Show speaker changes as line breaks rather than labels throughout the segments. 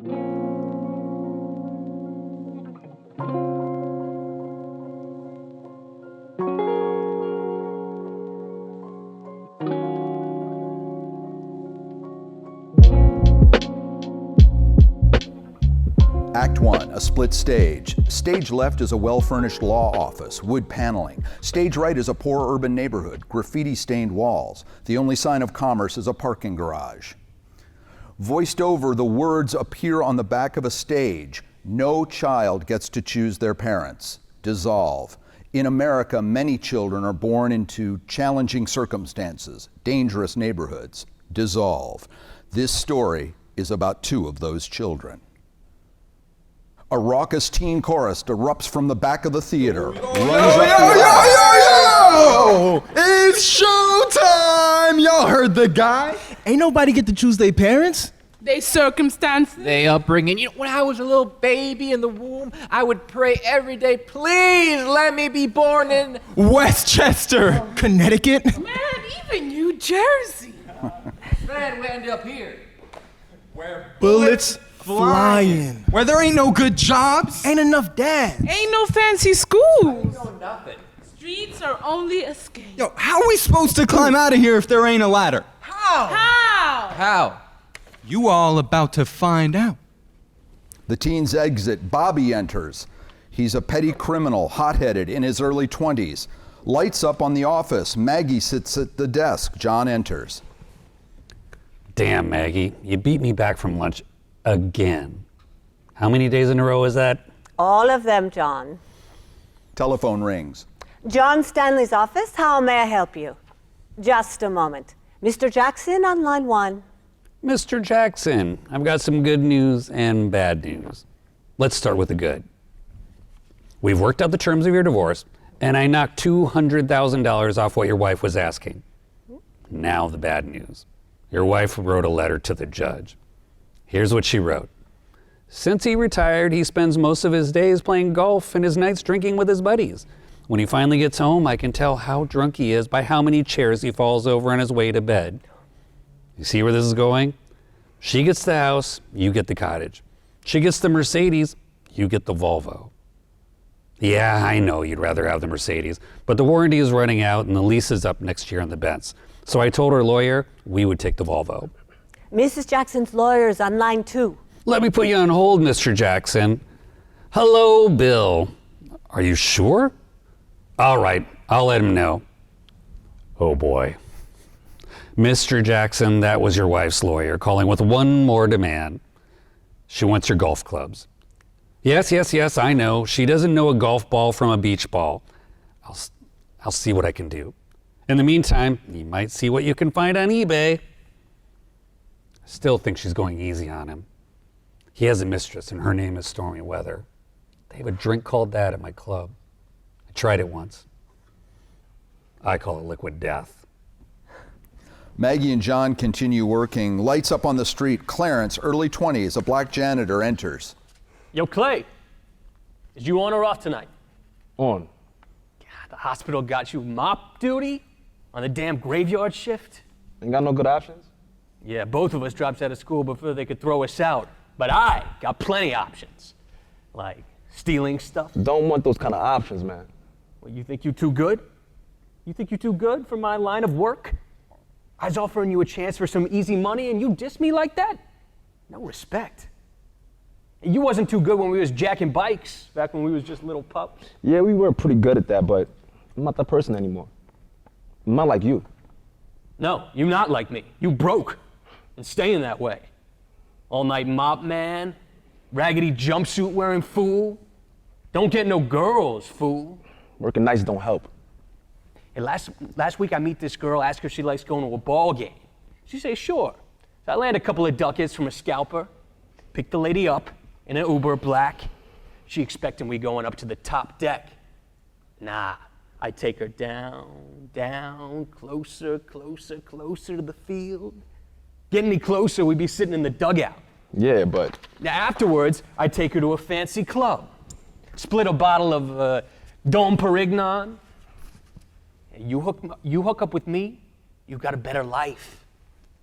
Act 1, a split stage. Stage left is a well-furnished law office, wood paneling. Stage right is a poor urban neighborhood, graffiti-stained walls. The only sign of commerce is a parking garage. Voiced over, the words appear on the back of a stage. No child gets to choose their parents. Dissolve. In America, many children are born into challenging circumstances, dangerous neighborhoods. Dissolve. This story is about two of those children. A raucous teen chorus erupts from the back of the theater.
Yo! It's showtime! Y'all heard the guy?
Ain't nobody get to choose their parents.
They circumstances.
They upbringing. You know, when I was a little baby in the womb, I would pray every day, please let me be born in
Westchester, Connecticut.
Man, even New Jersey.
Man, we end up here.
Where
Bullets flying.
Where there ain't no good jobs?
Ain't enough dads.
Ain't no fancy schools.
No, nothing.
Streets are only escape.
Yo, how are we supposed to climb out of here if there ain't a ladder?
How?
You all about to find out.
The teens exit. Bobby enters. He's a petty criminal, hot-headed, in his early 20s. Lights up on the office. Maggie sits at the desk. John enters.
Damn, Maggie, you beat me back from lunch again. How many days in a row is that?
All of them, John.
Telephone rings.
John Stanley's office, how may I help you? Just a moment. Mr. Jackson on line 1.
Mr. Jackson, I've got some good news and bad news. Let's start with the good. We've worked out the terms of your divorce, and I knocked $200,000 off what your wife was asking. Now the bad news. Your wife wrote a letter to the judge. Here's what she wrote. Since he retired, he spends most of his days playing golf and his nights drinking with his buddies. When he finally gets home, I can tell how drunk he is by how many chairs he falls over on his way to bed. You see where this is going? She gets the house, you get the cottage. She gets the Mercedes, you get the Volvo. Yeah, I know you'd rather have the Mercedes, but the warranty is running out and the lease is up next year on the Benz. So I told her lawyer we would take the Volvo.
Mrs. Jackson's lawyer is on line 2.
Let me put you on hold, Mr. Jackson. Hello, Bill. Are you sure? All right, I'll let him know. Oh boy. Mr. Jackson, that was your wife's lawyer calling with one more demand. She wants your golf clubs. Yes, I know. She doesn't know a golf ball from a beach ball. I'll see what I can do. In the meantime, you might see what you can find on eBay. I still think she's going easy on him. He has a mistress, and her name is Stormy Weather. They have a drink called that at my club. I tried it once. I call it liquid death.
Maggie and John continue working. Lights up on the street. Clarence, early 20s, a black janitor, enters.
Yo, Clay, is you on or off tonight?
On.
God, the hospital got you mop duty on the damn graveyard shift?
Ain't got no good options?
Yeah, both of us dropped out of school before they could throw us out. But I got plenty options. Like stealing stuff.
Don't want those kind of options, man.
Well, you think you too good? You think you too good for my line of work? I was offering you a chance for some easy money and you diss me like that? No respect. You wasn't too good when we was jacking bikes, back when we was just little pups.
Yeah, we were pretty good at that, but I'm not that person anymore. I'm not like you.
No, you not like me. You broke and staying that way. All-night mop man, raggedy jumpsuit wearing fool. Don't get no girls, fool.
Working nights don't help.
Hey, last week I meet this girl, ask her if she likes going to a ball game. She says sure. So I land a couple of ducats from a scalper, pick the lady up in an Uber black. She expecting we going up to the top deck. Nah, I take her down, down, closer, closer, closer to the field. Get any closer, we'd be sitting in the dugout.
Yeah, but...
Now afterwards, I take her to a fancy club. Split a bottle of Dom Perignon. You hook up with me, you got a better life.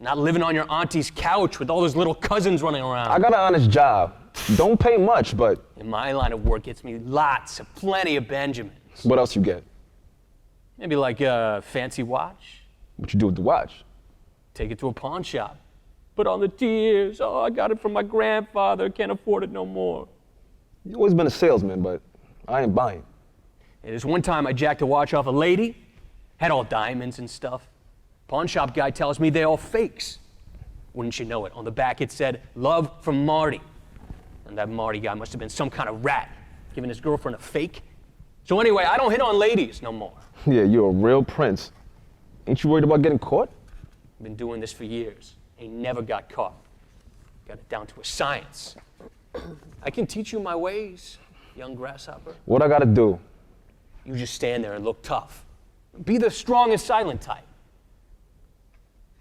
Not living on your auntie's couch with all those little cousins running around.
I got an honest job. Don't pay much, but
In my line of work, gets me plenty of Benjamins.
what else you get?
Maybe like a fancy watch.
What you do with the watch?
Take it to a pawn shop. Put on the tears. Oh, I got it from my grandfather. Can't afford it no more.
You've always been a salesman, but I ain't buying.
And there's one time I jacked a watch off a lady. Had all diamonds and stuff. Pawn shop guy tells me they're all fakes. Wouldn't you know it? On the back it said, "Love from Marty." And that Marty guy must have been some kind of rat, giving his girlfriend a fake. So anyway, I don't hit on ladies no more.
Yeah, you're a real prince. Ain't you worried about getting caught?
Been doing this for years. Ain't never got caught. Got it down to a science. I can teach you my ways, young grasshopper.
What I gotta do?
You just stand there and look tough. Be the strong and silent type.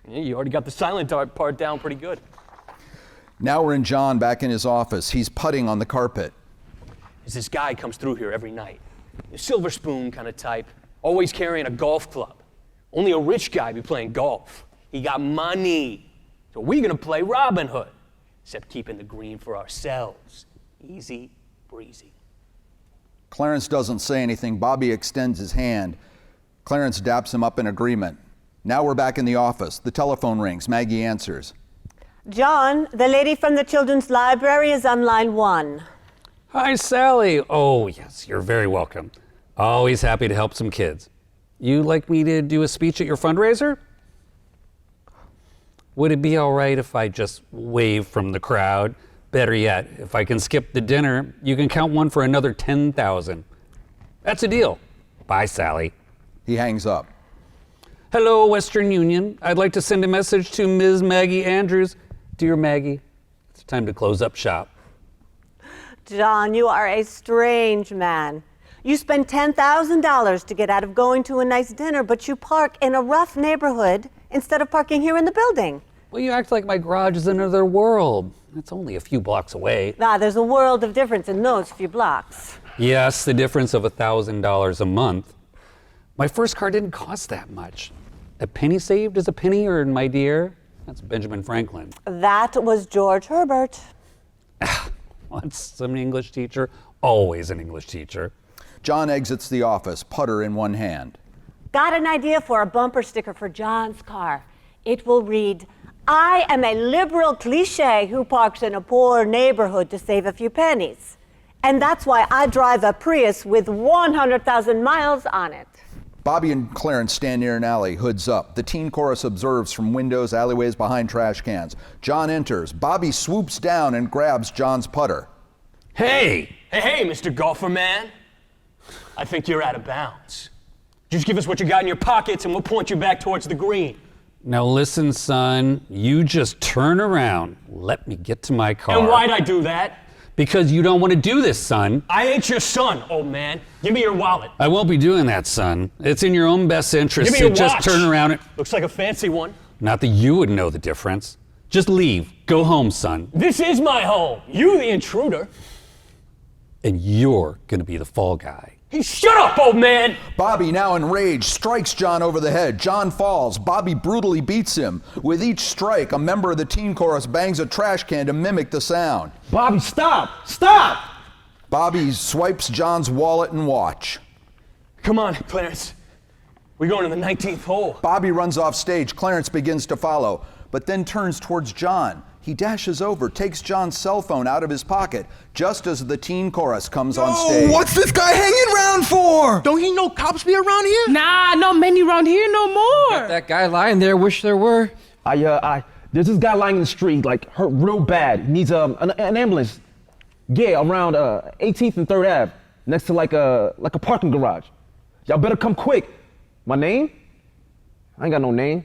Yeah, you already got the silent part down pretty good.
Now we're in John back in his office. He's putting on the carpet.
This guy comes through here every night. A silver spoon kind of type, always carrying a golf club. Only a rich guy be playing golf. He got money. So we're gonna play Robin Hood, except keeping the green for ourselves. Easy breezy.
Clarence doesn't say anything. Bobby extends his hand. Clarence daps him up in agreement. Now we're back in the office. The telephone rings. Maggie answers.
John, the lady from the children's library is on line 1.
Hi, Sally. Oh, yes, you're very welcome. Always happy to help some kids. You'd like me to do a speech at your fundraiser? Would it be all right if I just wave from the crowd? Better yet, if I can skip the dinner, you can count one for another 10,000. That's a deal. Bye, Sally.
He hangs up.
Hello, Western Union. I'd like to send a message to Ms. Maggie Andrews. Dear Maggie, it's time to close up shop.
John, you are a strange man. You spend $10,000 to get out of going to a nice dinner, but you park in a rough neighborhood instead of parking here in the building.
Well, you act like my garage is another world. It's only a few blocks away.
There's a world of difference in those few blocks.
Yes, the difference of $1,000 a month. My first car didn't cost that much. A penny saved is a penny earned, my dear. That's Benjamin Franklin.
That was George Herbert.
Once an English teacher, always an English teacher.
John exits the office, putter in one hand.
Got an idea for a bumper sticker for John's car. It will read, "I am a liberal cliche who parks in a poor neighborhood to save a few pennies. And that's why I drive a Prius with 100,000 miles on it."
Bobby and Clarence stand near an alley, hoods up. The teen chorus observes from windows, alleyways, behind trash cans. John enters. Bobby swoops down and grabs John's putter.
Hey!
Hey, Mr. Golfer Man. I think you're out of bounds. Just give us what you got in your pockets and we'll point you back towards the green.
Now listen, son, you just turn around. Let me get to my car.
And why'd I do that?
Because you don't want to do this, son.
I ain't your son, old man. Give me your wallet.
I won't be doing that, son. It's in your own best interest
Give me
to
your
just
watch.
turn around and...
Looks like a fancy one.
Not that you would know the difference. Just leave. Go home, son.
This is my home. You the intruder.
And you're gonna be the fall guy.
Hey, shut up, old man!
Bobby, now enraged, strikes John over the head. John falls. Bobby brutally beats him. With each strike, a member of the teen chorus bangs a trash can to mimic the sound.
Bobby, stop! Stop!
Bobby swipes John's wallet and watch.
Come on, Clarence. We're going to the 19th hole.
Bobby runs off stage. Clarence begins to follow, but then turns towards John. He dashes over, takes John's cell phone out of his pocket, just as the teen chorus comes on stage.
What's this guy hanging around for? Don't he know cops be around here?
Nah, not many around here no more.
That guy lying there, wish there were.
There's this guy lying in the street, like hurt real bad. Needs an ambulance. Yeah, around 18th and 3rd Ave, next to like a parking garage. Y'all better come quick. My name? I ain't got no name.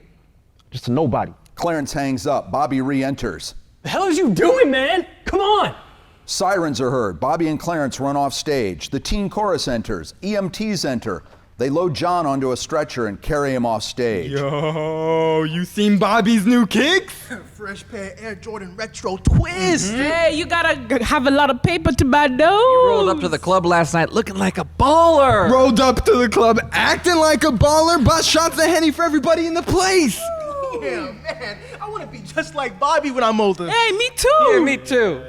Just a nobody.
Clarence hangs up. Bobby re-enters.
The hell is you doing, man? Come on!
Sirens are heard. Bobby and Clarence run off stage. The teen chorus enters. EMTs enter. They load John onto a stretcher and carry him off stage.
Yo, you seen Bobby's new kicks? Fresh pair of Air Jordan Retro Twist.
Hey, you gotta have a lot of paper to buy those.
Rolled up to the club last night looking like a baller.
Rolled up to the club acting like a baller, bought shots of Henny for everybody in the place. Yeah, man. I to be just like Bobby when I'm older.
Hey, me too.
Yeah, me too.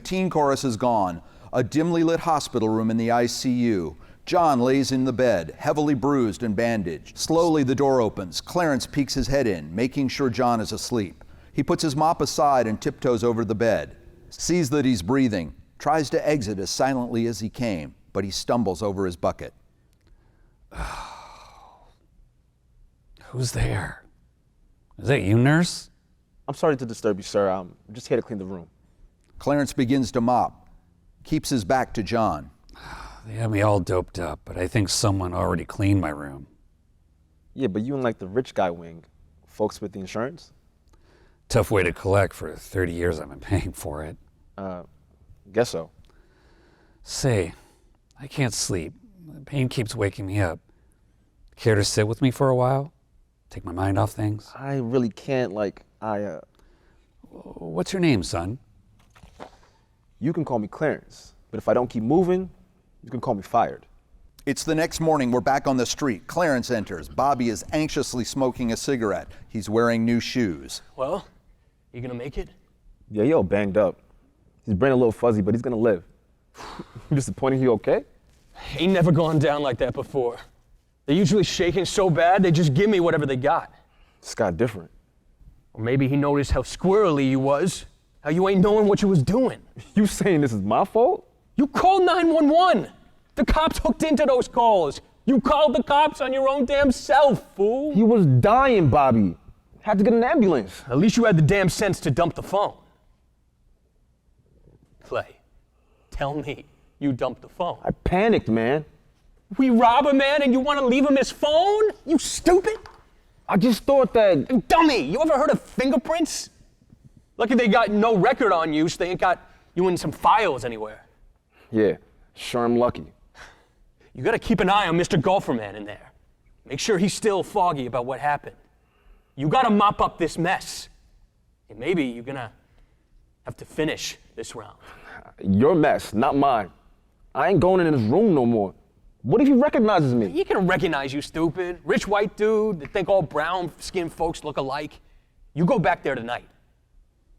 Teen chorus is gone. A dimly lit hospital room in the ICU. John lays in the bed, heavily bruised and bandaged. Slowly the door opens. Clarence peeks his head in, making sure John is asleep. He puts his mop aside and tiptoes over the bed. Sees that he's breathing. Tries to exit as silently as he came, but he stumbles over his bucket.
Who's there? Is that you, nurse?
I'm sorry to disturb you, sir. I'm just here to clean the room.
Clarence begins to mop, keeps his back to John.
They have me all doped up, but I think someone already cleaned my room.
Yeah, but you in like the rich guy wing. Folks with the insurance?
Tough way to collect for 30 years I've been paying for it.
Guess so.
Say, I can't sleep. The pain keeps waking me up. Care to sit with me for a while? Take my mind off things?
I really can't,
What's your name, son?
You can call me Clarence, but if I don't keep moving, you can call me fired.
It's the next morning. We're back on the street. Clarence enters. Bobby is anxiously smoking a cigarette. He's wearing new shoes.
Well, you gonna make it?
Yeah, yo, banged up. His brain a little fuzzy, but he's gonna live. I'm disappointed. You okay?
Ain't never gone down like that before. They're usually shaking so bad, they just give me whatever they got.
This guy different.
Or maybe he noticed how squirrely you was, how you ain't knowing what you was doing.
You saying this is my fault?
You called 911. The cops hooked into those calls. You called the cops on your own damn self, fool.
He was dying, Bobby. Had to get an ambulance.
At least you had the damn sense to dump the phone. Clay, tell me you dumped the phone.
I panicked, man.
We rob a man and you want to leave him his phone? You stupid?
I just thought that...
Dummy, you ever heard of fingerprints? Lucky they got no record on you, so they ain't got you in some files anywhere.
Yeah, sure I'm lucky.
You gotta keep an eye on Mr. Golfer Man in there. Make sure he's still foggy about what happened. You gotta mop up this mess. And maybe you're gonna have to finish this round.
Your mess, not mine. I ain't going in his room no more. What if he recognizes me?
He can recognize you, stupid. Rich white dude that think all brown-skinned folks look alike. You go back there tonight.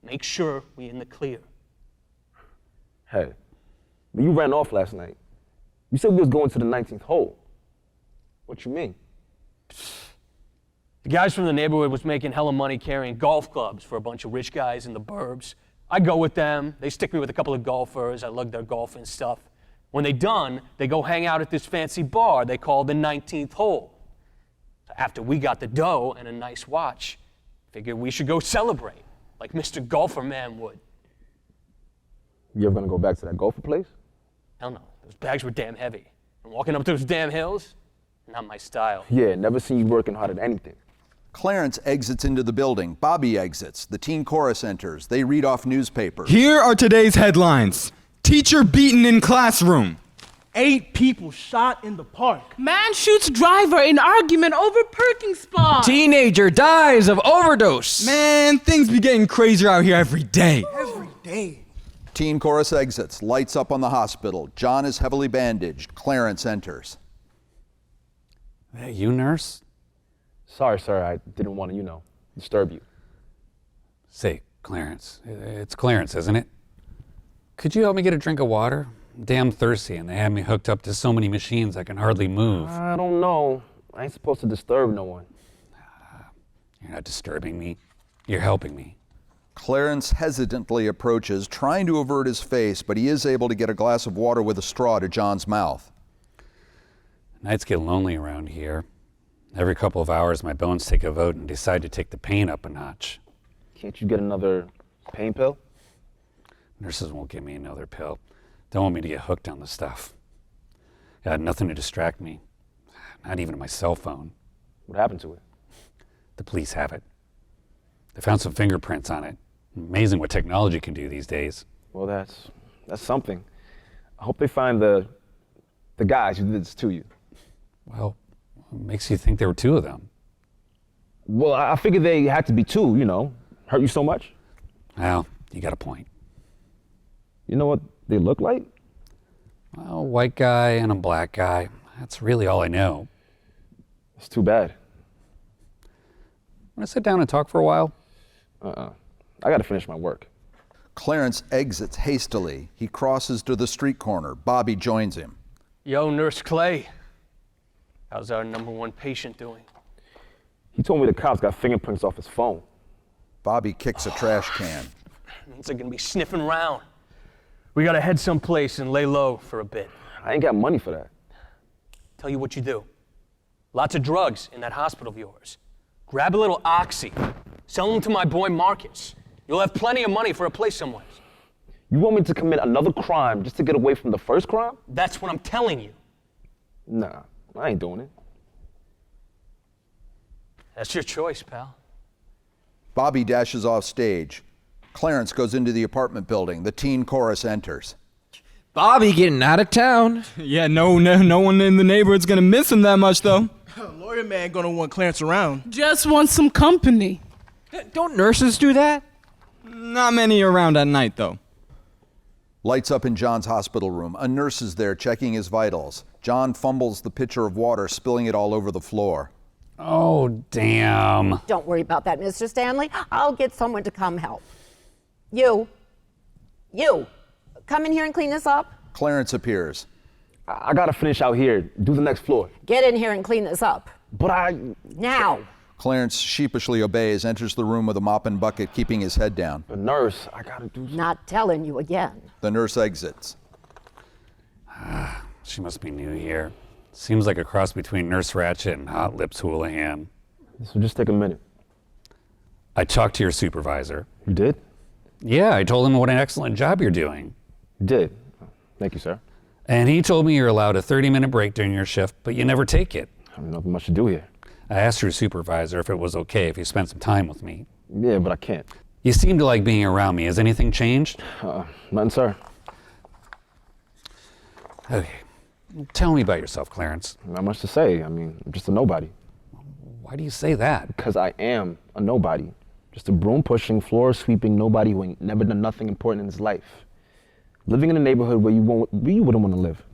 Make sure we in the clear.
Hey, you ran off last night. You said we was going to the 19th hole. What you mean?
The guys from the neighborhood was making hella money carrying golf clubs for a bunch of rich guys in the burbs. I go with them. They stick me with a couple of golfers. I lug their golf and stuff. When they done, they go hang out at this fancy bar they call the 19th hole. So after we got the dough and a nice watch, figured we should go celebrate, like Mr. Golfer Man would.
You ever gonna go back to that golfer place?
Hell no, those bags were damn heavy. And walking up those damn hills, not my style.
Yeah, never seen you working hard at anything.
Clarence exits into the building. Bobby exits. The teen chorus enters. They read off newspapers.
Here are today's headlines. Teacher beaten in classroom. 8 people shot in the park.
Man shoots driver in argument over parking spot.
Teenager dies of overdose.
Man, things be getting crazier out here every day. Every day.
Teen chorus exits. Lights up on the hospital. John is heavily bandaged. Clarence enters.
Hey, you, nurse?
Sorry, sir, I didn't want to, disturb you.
Say, Clarence. It's Clarence, isn't it? Could you help me get a drink of water? I'm damn thirsty, and they have me hooked up to so many machines I can hardly move.
I don't know. I ain't supposed to disturb no one.
You're not disturbing me. You're helping me.
Clarence hesitantly approaches, trying to avert his face, but he is able to get a glass of water with a straw to John's mouth.
Nights get lonely around here. Every couple of hours, my bones take a vote and decide to take the pain up a notch.
Can't you get another pain pill?
Nurses won't give me another pill. Don't want me to get hooked on the stuff. Got nothing to distract me. Not even my cell phone.
What happened to it?
The police have it. They found some fingerprints on it. Amazing what technology can do these days.
Well, that's something. I hope they find the guys who did this to you.
Well, what makes you think there were 2 of them?
Well, I figured they had to be 2, Hurt you so much?
Well, you got a point.
You know what they look like?
Well, a white guy and a black guy. That's really all I know.
It's too bad.
Want to sit down and talk for a while?
I gotta finish my work.
Clarence exits hastily. He crosses to the street corner. Bobby joins him.
Yo, Nurse Clay. How's our #1 patient doing?
He told me the cops got fingerprints off his phone.
Bobby kicks a trash can.
Means they're gonna be sniffing around. We gotta head someplace and lay low for a bit.
I ain't got money for that.
Tell you what you do. Lots of drugs in that hospital of yours. Grab a little oxy. Sell them to my boy Marcus. You'll have plenty of money for a place somewhere.
You want me to commit another crime just to get away from the first crime?
That's what I'm telling you.
Nah, I ain't doing it.
That's your choice, pal.
Bobby dashes off stage. Clarence goes into the apartment building. The teen chorus enters.
Bobby getting out of town.
Yeah, no one in the neighborhood's gonna miss him that much, though.
Lawyer man gonna want Clarence around.
Just want some company.
Don't nurses do that?
Not many around at night, though.
Lights up in John's hospital room. A nurse is there checking his vitals. John fumbles the pitcher of water, spilling it all over the floor.
Oh, damn.
Don't worry about that, Mr. Stanley. I'll get someone to come help. You, come in here and clean this up.
Clarence appears.
I gotta finish out here, do the next floor.
Get in here and clean this up.
But
Now.
Clarence sheepishly obeys, enters the room with a mop and bucket, keeping his head down.
The nurse, I gotta do something.
Not telling you again.
The nurse exits.
She must be new here. Seems like a cross between Nurse Ratchet and Hot Lips Houlihan.
This will just take a minute.
I talked to your supervisor.
You did?
Yeah, I told him what an excellent job you're doing.
You did. Thank you, sir.
And he told me you're allowed a 30-minute break during your shift, but you never take it.
I have nothing much to do here.
I asked your supervisor if it was okay if you spent some time with me.
Yeah, but I can't.
You seem to like being around me. Has anything changed?
Nothing, sir.
Okay. Tell me about yourself, Clarence.
Not much to say. I mean, I'm just a nobody.
Why do you say that?
Because I am a nobody. Just a broom-pushing, floor-sweeping nobody who ain't never done nothing important in his life. Living in a neighborhood where you wouldn't want to live.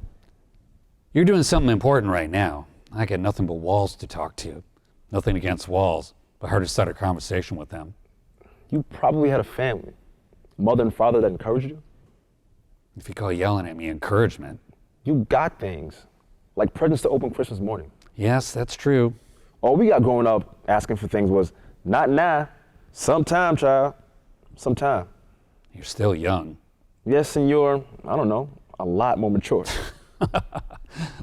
You're doing something important right now. I got nothing but walls to talk to. Nothing against walls, but hard to start a conversation with them.
You probably had a family. Mother and father that encouraged you.
If you call yelling at me encouragement.
You got things. Like presents to open Christmas morning.
Yes, that's true.
All we got growing up asking for things was, not now, sometime, child, sometime.
You're still young.
Yes, and you're, I don't know, a lot more mature.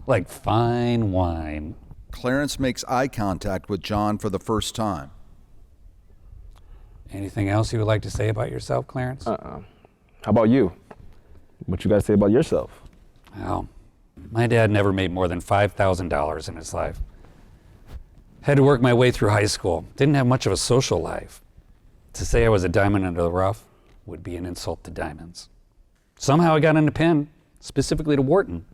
Like fine wine.
Clarence makes eye contact with John for the first time.
Anything else you would like to say about yourself, Clarence?
How about you? What you guys say about yourself?
Well, my dad never made more than $5,000 in his life. Had to work my way through high school. Didn't have much of a social life. To say I was a diamond under the rough would be an insult to diamonds. Somehow I got into Penn, specifically to Wharton.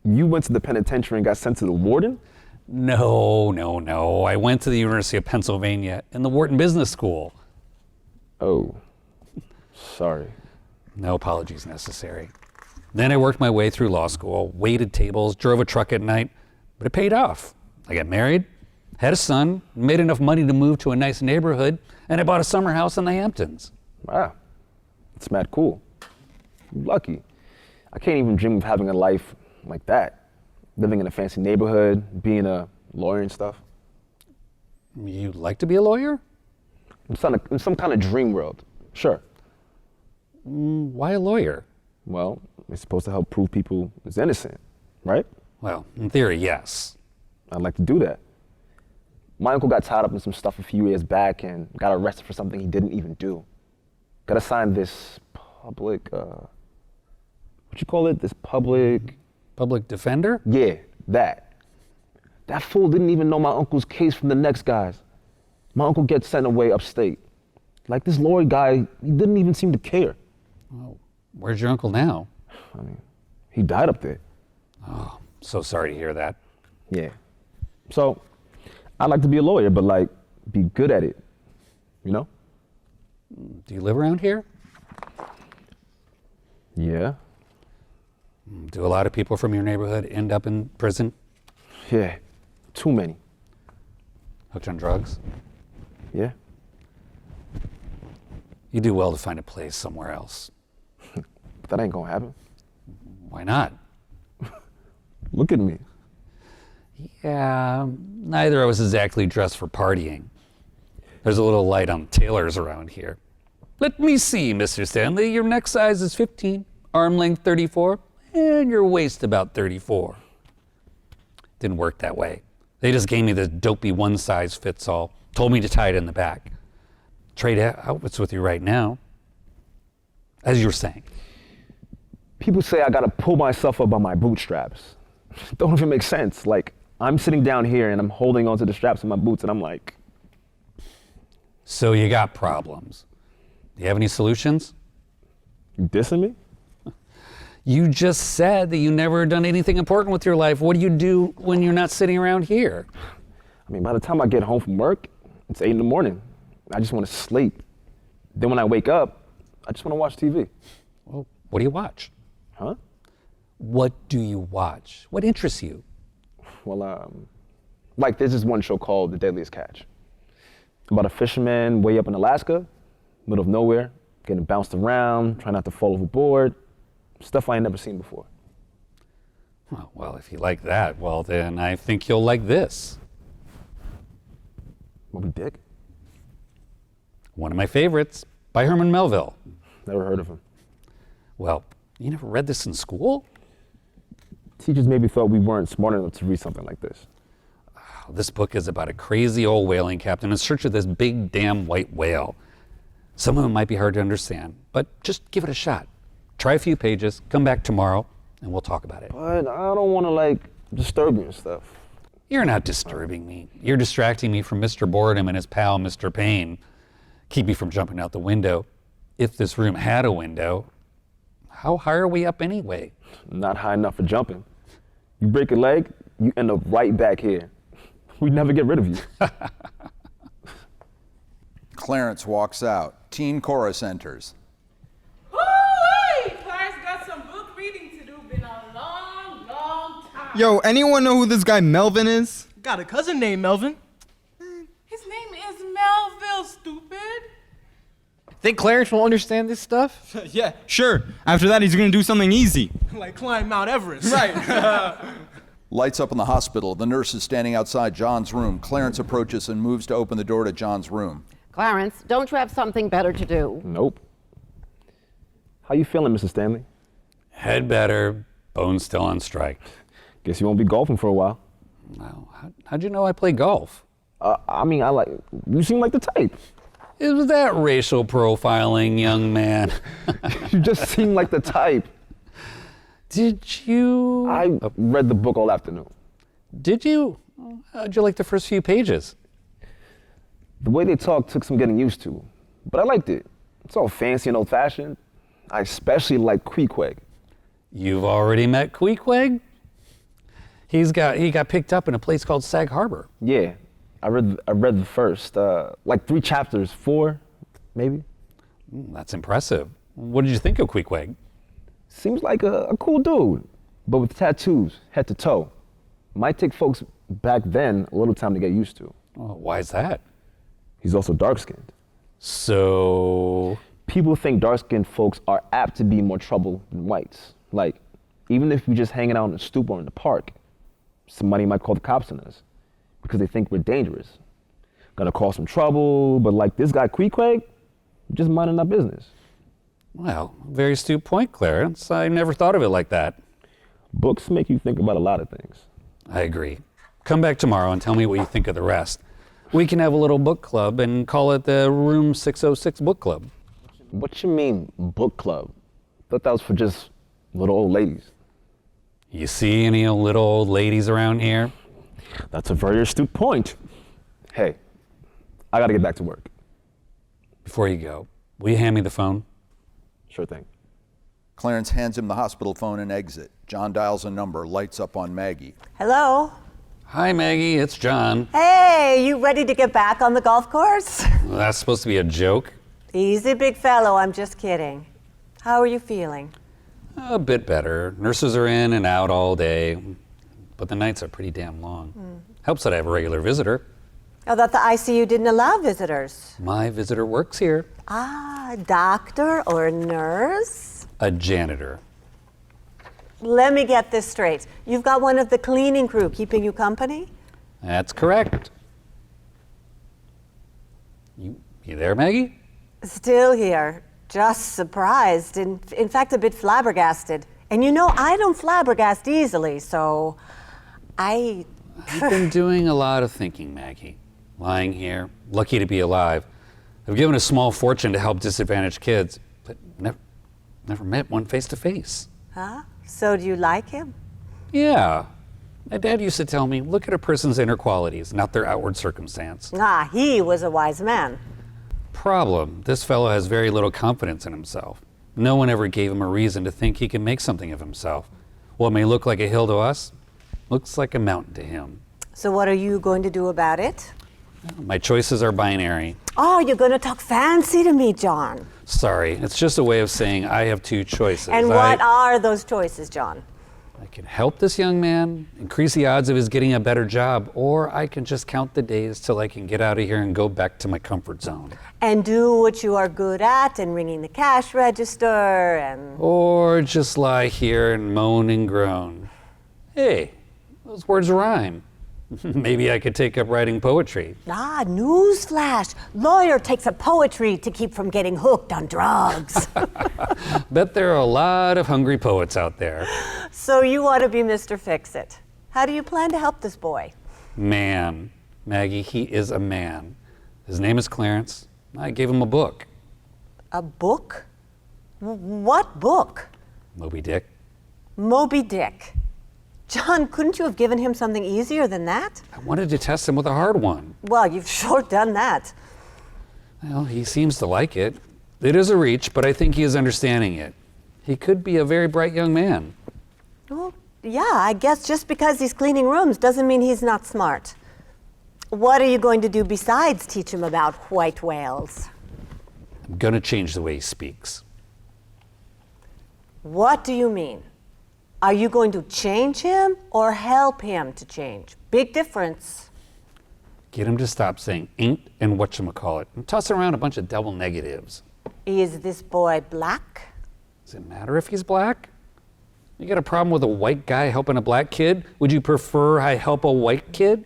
You went to the penitentiary and got sent to the warden?
No. I went to the University of Pennsylvania and the Wharton Business School.
Oh, sorry.
No apologies necessary. Then I worked my way through law school, waited tables, drove a truck at night, but it paid off. I got married, had a son, made enough money to move to a nice neighborhood, and I bought a summer house in the Hamptons.
Wow, that's mad cool. You're lucky. I can't even dream of having a life like that. Living in a fancy neighborhood, being a lawyer and stuff.
You'd like to be a lawyer?
In some kind of dream world, sure.
Why a lawyer?
Well, it's supposed to help prove people is innocent, right?
Well, in theory, yes.
I'd like to do that. My uncle got tied up in some stuff a few years back and got arrested for something he didn't even do. Got assigned this public, what you call it? This public...
Public defender?
Yeah, that. That fool didn't even know my uncle's case from the next guy's. My uncle gets sent away upstate. Like this lawyer guy, he didn't even seem to care.
Oh, where's your uncle now?
I mean, he died up there.
Oh, so sorry to hear that.
Yeah. So, I'd like to be a lawyer, but like, be good at it, you know?
Do you live around here?
Yeah.
Do a lot of people from your neighborhood end up in prison?
Yeah, too many.
Hooked on drugs?
Yeah.
You do well to find a place somewhere else.
But that ain't gonna happen.
Why not?
Look at me.
Yeah, neither of us is exactly dressed for partying. There's a little light on tailors around here. Let me see, Mr. Stanley. Your neck size is 15, arm length 34, and your waist about 34. Didn't work that way. They just gave me this dopey one-size-fits-all, told me to tie it in the back. Trade outfits with you right now. As you were saying.
People say I gotta pull myself up by my bootstraps. Don't even make sense. Like, I'm sitting down here and I'm holding onto the straps of my boots and I'm like...
So you got problems. Do you have any solutions?
You dissing me?
You just said that you never done anything important with your life. What do you do when you're not sitting around here?
I mean, by the time I get home from work, it's 8 in the morning. I just want to sleep. Then when I wake up, I just want to watch TV.
Well, what do you watch?
Huh?
What do you watch? What interests you?
Well, like there's this one show called The Deadliest Catch. About a fisherman way up in Alaska, middle of nowhere, getting bounced around, trying not to fall overboard. Stuff I ain't never seen before.
Well, if you like that, well, then I think you'll like this.
Moby Dick?
One of my favorites, by Herman Melville.
Never heard of him.
Well, you never read this in school?
Teachers maybe thought we weren't smart enough to read something like this.
This book is about a crazy old whaling captain in search of this big damn white whale. Some of it might be hard to understand, but just give it a shot. Try a few pages, come back tomorrow, and we'll talk about it.
But I don't want to, like, disturb you and stuff.
You're not disturbing me. You're distracting me from Mr. Boredom and his pal, Mr. Payne. Keep me from jumping out the window. If this room had a window, how high are we up anyway?
Not high enough for jumping. You break a leg, you end up right back here. We'd never get rid of you.
Clarence walks out. Teen chorus enters.
Woo-wee! Clarence got some book reading to do. Been a long, long time.
Yo, anyone know who this guy Melvin is?
Got a cousin named Melvin.
His name is Melville, stupid.
Think Clarence will understand this stuff?
Yeah, sure. After that, he's gonna do something easy.
Like climb Mount Everest.
Right.
Lights up in the hospital. The nurse is standing outside John's room. Clarence approaches and moves to open the door to John's room.
Clarence, don't you have something better to do?
Nope. How you feeling, Mrs. Stanley?
Head better, bones still on strike.
Guess you won't be golfing for a while.
Wow, how'd you know I play golf?
I mean, you seem like the type.
Is that racial profiling, young man?
You just seem like the type.
Did you?
I read the book all afternoon.
Did you? How'd you like the first few pages?
The way they talk took some getting used to, but I liked it. It's all fancy and old-fashioned. I especially like Queequeg.
You've already met Queequeg? He got picked up in a place called Sag Harbor.
Yeah, I read the first, like 3 chapters, 4, maybe.
That's impressive. What did you think of Queequeg?
Seems like a cool dude, but with tattoos, head to toe. Might take folks back then a little time to get used to.
Oh, why is that?
He's also dark-skinned.
So?
People think dark-skinned folks are apt to be more trouble than whites. Like, even if we're just hanging out on the stoop or in the park, somebody might call the cops on us because they think we're dangerous. Gonna cause some trouble, but like this guy Queequeg, just minding our business.
Well, very astute point, Clarence. I never thought of it like that.
Books make you think about a lot of things.
I agree. Come back tomorrow and tell me what you think of the rest. We can have a little book club and call it the Room 606 Book Club.
What you mean, book club? Thought that was for just little old ladies.
You see any little old ladies around here?
That's a very astute point. Hey, I gotta get back to work.
Before you go, will you hand me the phone?
Sure thing.
Clarence hands him the hospital phone and exit. John dials a number, lights up on Maggie.
Hello?
Hi, Maggie, it's John.
Hey, you ready to get back on the golf course?
That's supposed to be a joke.
Easy, big fellow, I'm just kidding. How are you feeling?
A bit better. Nurses are in and out all day, but the nights are pretty damn long. Helps that I have a regular visitor.
Oh, that the ICU didn't allow visitors.
My visitor works here.
Ah, doctor or nurse?
A janitor.
Let me get this straight. You've got one of the cleaning crew keeping you company?
That's correct. You there, Maggie?
Still here. Just surprised. In fact, a bit flabbergasted. And you know, I don't flabbergast easily, so I've
been doing a lot of thinking, Maggie. Lying here, lucky to be alive. I've given a small fortune to help disadvantaged kids, but never met one face to face.
Huh? So do you like him?
Yeah. My dad used to tell me, look at a person's inner qualities, not their outward circumstance.
Ah, he was a wise man.
Problem, this fellow has very little confidence in himself. No one ever gave him a reason to think he can make something of himself. What may look like a hill to us, looks like a mountain to him.
So what are you going to do about it?
My choices are binary.
Oh, you're going to talk fancy to me, John.
Sorry, it's just a way of saying I have two choices.
And what are those choices, John?
I can help this young man, increase the odds of his getting a better job, or I can just count the days till I can get out of here and go back to my comfort zone.
And do what you are good at and ringing the cash register and...
Or just lie here and moan and groan. Hey, those words rhyme. Maybe I could take up writing poetry.
Ah, newsflash. Lawyer takes up poetry to keep from getting hooked on drugs.
Bet there are a lot of hungry poets out there.
So you want to be Mr. Fix-It. How do you plan to help this boy?
Man, Maggie, he is a man. His name is Clarence. I gave him a book.
A book? What book?
Moby Dick.
Moby Dick. John, couldn't you have given him something easier than that?
I wanted to test him with a hard one.
Well, you've sure done that.
Well, he seems to like it. It is a reach, but I think he is understanding it. He could be a very bright young man.
Well, yeah, I guess just because he's cleaning rooms doesn't mean he's not smart. What are you going to do besides teach him about white whales?
I'm going to change the way he speaks.
What do you mean? Are you going to change him or help him to change? Big difference.
Get him to stop saying ain't and whatchamacallit and toss around a bunch of double negatives.
Is this boy black?
Does it matter if he's black? You got a problem with a white guy helping a black kid? Would you prefer I help a white kid?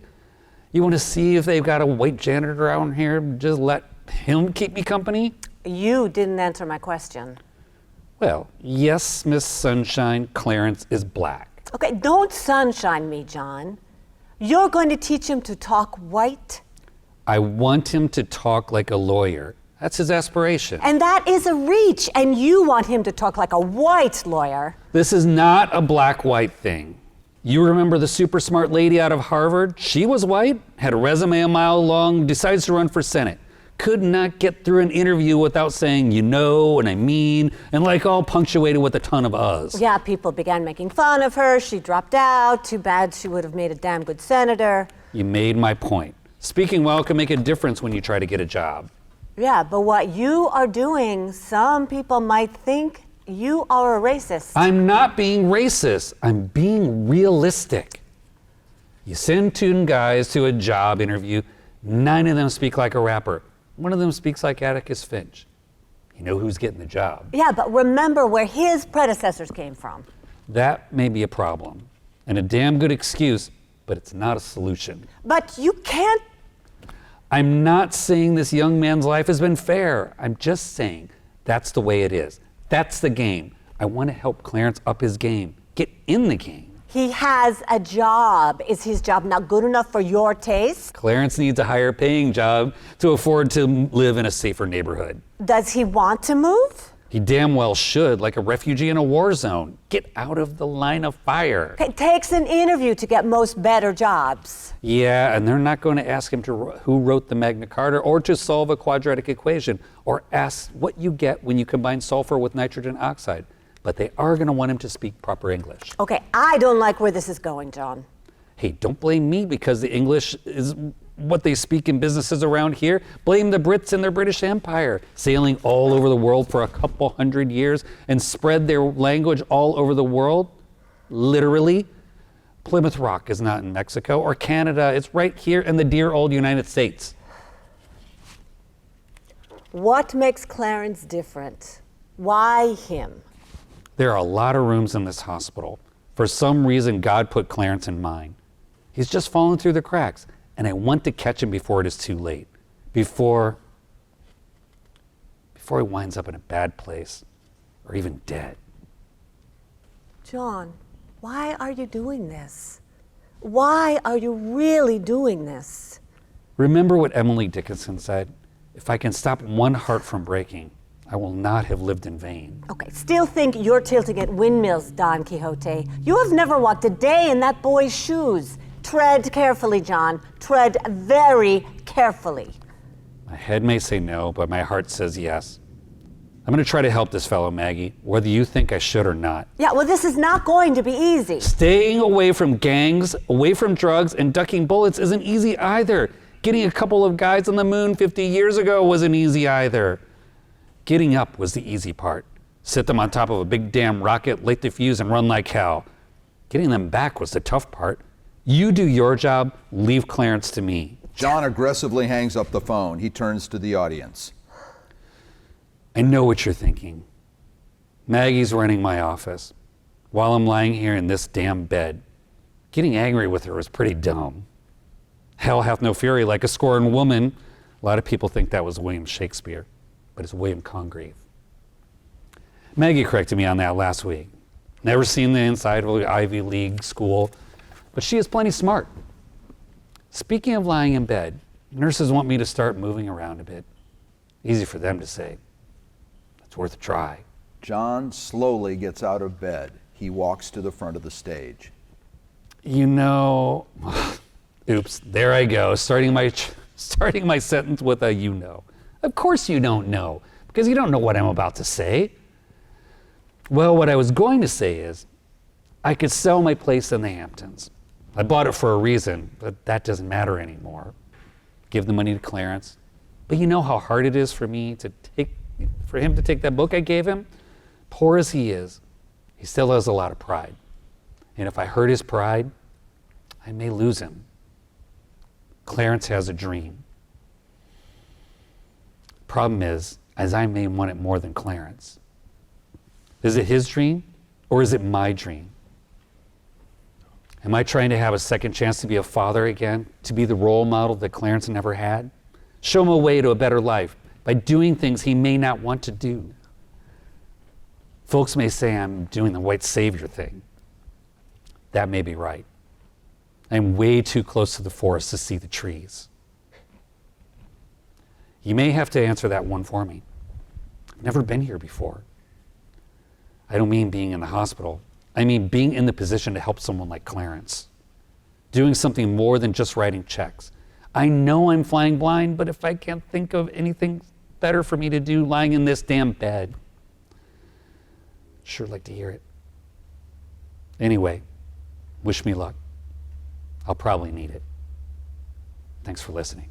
You want to see if they've got a white janitor around here? Just let him keep me company?
You didn't answer my question.
Well, yes, Miss Sunshine, Clarence is black.
Okay, don't sunshine me, John. You're going to teach him to talk white?
I want him to talk like a lawyer. That's his aspiration.
And that is a reach, and you want him to talk like a white lawyer.
This is not a black-white thing. You remember the super smart lady out of Harvard? She was white, had a resume a mile long, decides to run for Senate. Could not get through an interview without saying, you know, and I mean, and like all punctuated with a ton of uhs.
Yeah, people began making fun of her. She dropped out. Too bad, she would have made a damn good senator.
You made my point. Speaking well can make a difference when you try to get a job.
Yeah, but what you are doing, some people might think you are a racist.
I'm not being racist. I'm being realistic. You send 2 guys to a job interview. 9 of them speak like a rapper. 1 of them speaks like Atticus Finch. You know who's getting the job.
Yeah, but remember where his predecessors came from.
That may be a problem and a damn good excuse, but it's not a solution.
But you can't.
I'm not saying this young man's life has been fair. I'm just saying that's the way it is. That's the game. I want to help Clarence up his game. Get in the game.
He has a job. Is his job not good enough for your taste?
Clarence needs a higher paying job to afford to live in a safer neighborhood.
Does he want to move?
He damn well should, like a refugee in a war zone. Get out of the line of fire.
It takes an interview to get most better jobs.
Yeah, and they're not going to ask him who wrote the Magna Carta or to solve a quadratic equation or ask what you get when you combine sulfur with nitrogen oxide. But they are going to want him to speak proper English.
Okay, I don't like where this is going, John.
Hey, don't blame me because the English is what they speak in businesses around here. Blame the Brits and their British Empire, sailing all over the world for a couple hundred years and spread their language all over the world, literally. Plymouth Rock is not in Mexico or Canada. It's right here in the dear old United States.
What makes Clarence different? Why him?
There are a lot of rooms in this hospital. For some reason, God put Clarence in mine. He's just fallen through the cracks, and I want to catch him before it is too late. Before he winds up in a bad place or even dead.
John, why are you doing this? Why are you really doing this?
Remember what Emily Dickinson said? If I can stop one heart from breaking, I will not have lived in vain.
Okay, still think you're tilting at windmills, Don Quixote. You have never walked a day in that boy's shoes. Tread carefully, John. Tread very carefully.
My head may say no, but my heart says yes. I'm going to try to help this fellow, Maggie, whether you think I should or not.
Yeah, well, this is not going to be easy.
Staying away from gangs, away from drugs, and ducking bullets isn't easy either. Getting a couple of guys on the moon 50 years ago wasn't easy either. Getting up was the easy part. Sit them on top of a big damn rocket, light the fuse, and run like hell. Getting them back was the tough part. You do your job, leave Clarence to me.
John aggressively hangs up the phone. He turns to the audience.
I know what you're thinking. Maggie's running my office while I'm lying here in this damn bed. Getting angry with her was pretty dumb. Hell hath no fury like a scorned woman. A lot of people think that was William Shakespeare, but it's William Congreve. Maggie corrected me on that last week. Never seen the inside of an Ivy League school, but she is plenty smart. Speaking of lying in bed, nurses want me to start moving around a bit. Easy for them to say. It's worth a try.
John slowly gets out of bed. He walks to the front of the stage.
You know, oops, there I go, starting my sentence with a you know. Of course you don't know, because you don't know what I'm about to say. Well, what I was going to say is, I could sell my place in the Hamptons. I bought it for a reason, but that doesn't matter anymore. Give the money to Clarence. But you know how hard it is for him to take that book I gave him? Poor as he is, he still has a lot of pride. And if I hurt his pride, I may lose him. Clarence has a dream. Problem is I may want it more than Clarence. Is it his dream or is it my dream? Am I trying to have a second chance to be a father again, to be the role model that Clarence never had? Show him a way to a better life by doing things he may not want to do. Folks may say I'm doing the white savior thing. That may be right. I'm way too close to the forest to see the trees. You may have to answer that one for me. I've never been here before. I don't mean being in the hospital. I mean being in the position to help someone like Clarence. Doing something more than just writing checks. I know I'm flying blind, but if I can't think of anything better for me to do lying in this damn bed, I'd sure like to hear it. Anyway, wish me luck. I'll probably need it. Thanks for listening.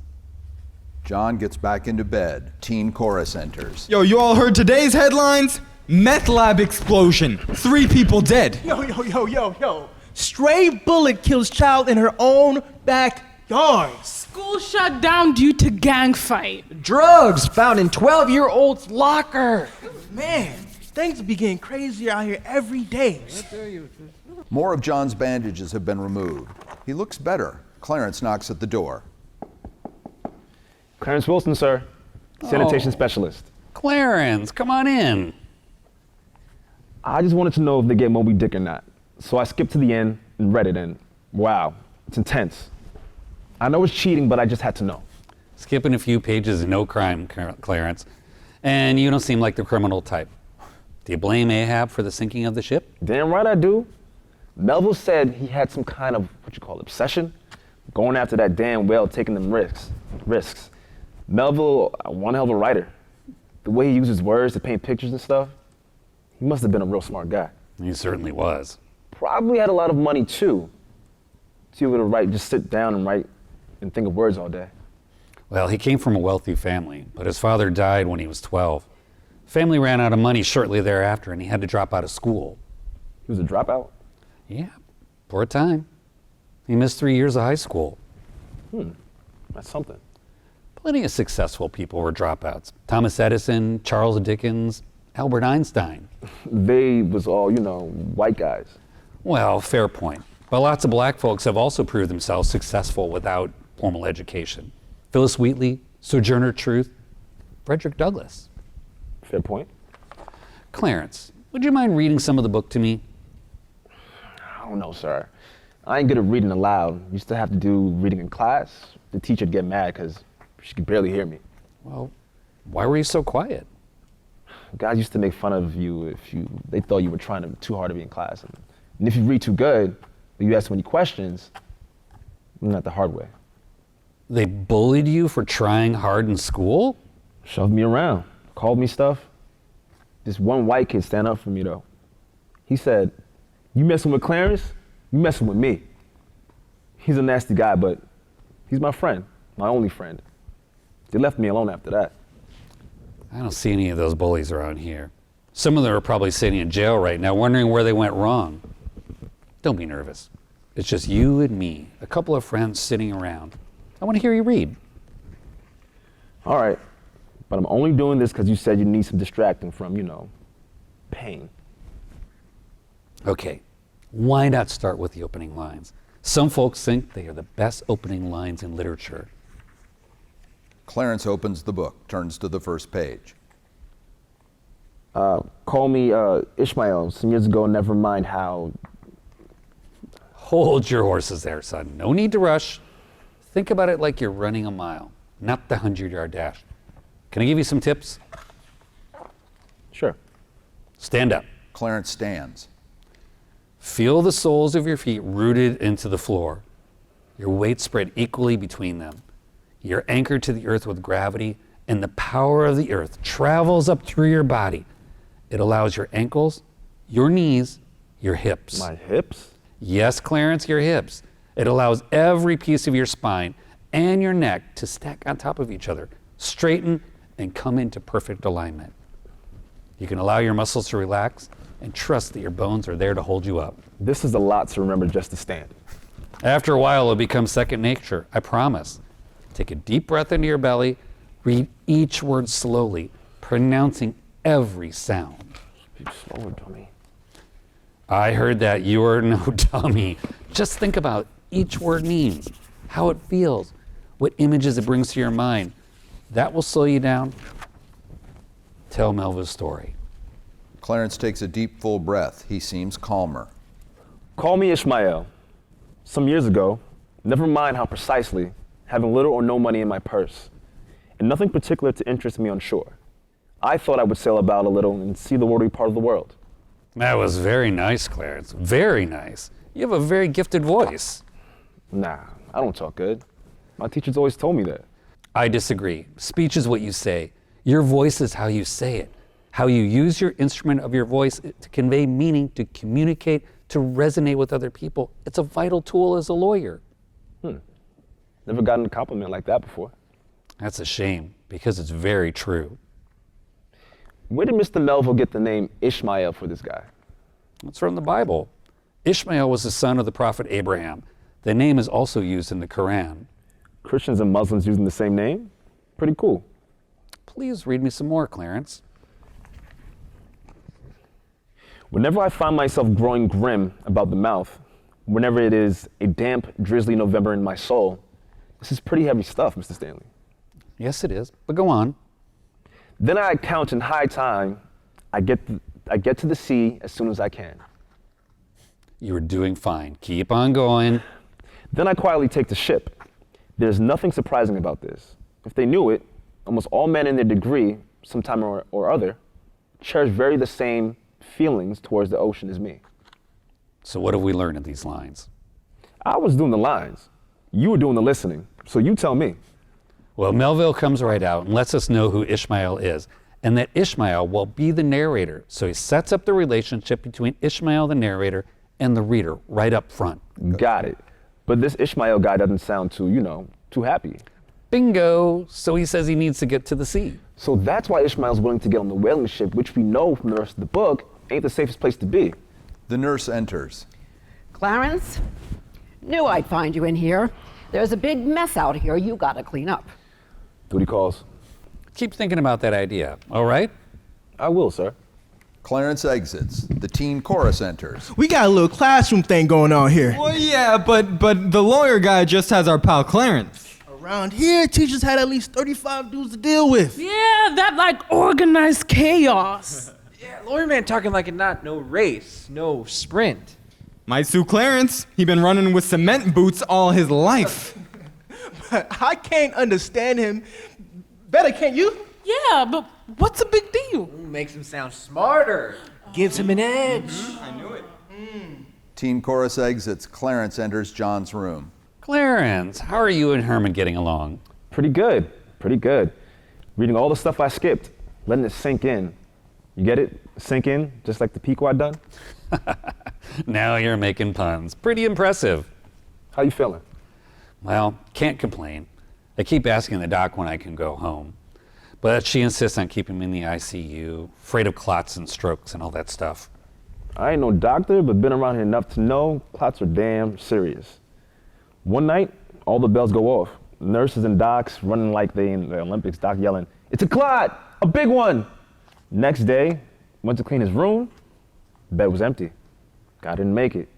John gets back into bed. Teen chorus enters.
Yo, you all heard today's headlines? Meth lab explosion. 3 people dead.
Yo. Stray bullet kills child in her own backyard.
School shut down due to gang fight.
Drugs found in 12-year-old's locker.
Man, things be getting crazier out here every day.
More of John's bandages have been removed. He looks better. Clarence knocks at the door.
Clarence Wilson, sir. Sanitation specialist.
Clarence, come on in.
I just wanted to know if they get Moby Dick or not. So I skipped to the end and read it, and wow, it's intense. I know it's cheating, but I just had to know.
Skipping a few pages is no crime, Clarence. And you don't seem like the criminal type. Do you blame Ahab for the sinking of the ship?
Damn right I do. Melville said he had some kind of, obsession? Going after that damn whale, taking them risks. Melville, one hell of a writer. The way he uses words to paint pictures and stuff, he must have been a real smart guy.
He certainly was.
Probably had a lot of money too. To be able to write, just sit down and write and think of words all day.
Well, he came from a wealthy family, but his father died when he was 12. Family ran out of money shortly thereafter, and he had to drop out of school.
He was a dropout?
Yeah, for a time. He missed 3 years of high school.
That's something.
Plenty of successful people were dropouts. Thomas Edison, Charles Dickens, Albert Einstein.
They was all, white guys.
Well, fair point. But lots of black folks have also proved themselves successful without formal education. Phyllis Wheatley, Sojourner Truth, Frederick Douglass.
Fair point.
Clarence, would you mind reading some of the book to me?
I don't know, sir. I ain't good at reading aloud. Used to have to do reading in class. The teacher'd get mad because she could barely hear me.
Well, why were you so quiet?
Guys used to make fun of you if they thought you were trying too hard to be in class. And if you read too good, or you ask too many questions, not the hard way.
They bullied you for trying hard in school?
Shoved me around, called me stuff. This one white kid stand up for me though. He said, "You messing with Clarence, you messing with me." He's a nasty guy, but he's my friend, my only friend. They left me alone after that.
I don't see any of those bullies around here. Some of them are probably sitting in jail right now, wondering where they went wrong. Don't be nervous. It's just you and me, a couple of friends sitting around. I want to hear you read.
All right, but I'm only doing this because you said you need some distracting from, pain.
Okay, why not start with the opening lines? Some folks think they are the best opening lines in literature.
Clarence opens the book, turns to the first page.
Call me Ishmael. Some years ago, never mind how.
Hold your horses there, son. No need to rush. Think about it like you're running a mile, not the 100-yard dash. Can I give you some tips?
Sure.
Stand up.
Clarence stands.
Feel the soles of your feet rooted into the floor. Your weight spread equally between them. You're anchored to the earth with gravity, and the power of the earth travels up through your body. It allows your ankles, your knees, your hips.
My hips?
Yes, Clarence, your hips. It allows every piece of your spine and your neck to stack on top of each other, straighten, and come into perfect alignment. You can allow your muscles to relax and trust that your bones are there to hold you up.
This is a lot to remember just to stand.
After a while, it'll become second nature, I promise. Take a deep breath into your belly, read each word slowly, pronouncing every sound.
Speak slower, dummy.
I heard that. You are no dummy. Just think about each word means, how it feels, what images it brings to your mind. That will slow you down. Tell Melva's story.
Clarence takes a deep, full breath. He seems calmer.
Call me Ishmael. Some years ago, never mind how precisely, having little or no money in my purse, and nothing particular to interest me on shore, I thought I would sail about a little and see the worldly part of the world.
That was very nice, Clarence. Very nice. You have a very gifted voice.
Nah, I don't talk good. My teachers always told me that.
I disagree. Speech is what you say. Your voice is how you say it. How you use your instrument of your voice to convey meaning, to communicate, to resonate with other people. It's a vital tool as a lawyer.
Never gotten a compliment like that before.
That's a shame, because it's very true.
Where did Mr. Melville get the name Ishmael for this guy?
It's from the Bible. Ishmael was the son of the prophet Abraham. The name is also used in the Quran.
Christians and Muslims using the same name? Pretty cool.
Please read me some more, Clarence.
Whenever I find myself growing grim about the mouth, whenever it is a damp, drizzly November in my soul, this is pretty heavy stuff, Mr. Stanley.
Yes, it is, but go on.
Then I count in high time, I get to the sea as soon as I can.
You are doing fine. Keep on going.
Then I quietly take the ship. There's nothing surprising about this. If they knew it, almost all men in their degree, sometime or other, cherish very the same feelings towards the ocean as me.
So what have we learned in these lines?
I was doing the lines. You were doing the listening. So you tell me.
Well, Melville comes right out and lets us know who Ishmael is, and that Ishmael will be the narrator. So he sets up the relationship between Ishmael, the narrator, and the reader right up front.
Got it. But this Ishmael guy doesn't sound too happy.
Bingo. So he says he needs to get to the sea.
So that's why Ishmael's willing to get on the whaling ship, which we know from the rest of the book ain't the safest place to be.
The nurse enters.
Clarence, Knew I'd find you in here. There's a big mess out here you gotta clean up.
Duty calls.
Keep thinking about that idea, all right?
I will, sir.
Clarence exits. The teen chorus enters.
We got a little classroom thing going on here.
Well, yeah, but the lawyer guy just has our pal Clarence.
Around here, teachers had at least 35 dudes to deal with.
Yeah, that like organized chaos.
Yeah, lawyer man talking like it not no race, no sprint.
Might sue Clarence. He been running with cement boots all his life.
But I can't understand him. Better, can't you?
Yeah, but what's a big deal?
Makes him sound smarter. Gives him an edge.
I knew it.
Teen chorus exits. Clarence enters John's room.
Clarence, how are you and Herman getting along?
Pretty good. Pretty good. Reading all the stuff I skipped, letting it sink in. You get it? Sink in, just like the Pico I done?
Now you're making puns. Pretty impressive.
How you feeling?
Well, can't complain. I keep asking the doc when I can go home. But she insists on keeping me in the ICU, afraid of clots and strokes and all that stuff.
I ain't no doctor, but been around here enough to know clots are damn serious. One night, all the bells go off. Nurses and docs running like they in the Olympics, doc yelling, "It's a clot, a big one!" Next day, went to clean his room, bed was empty. Guy didn't make it.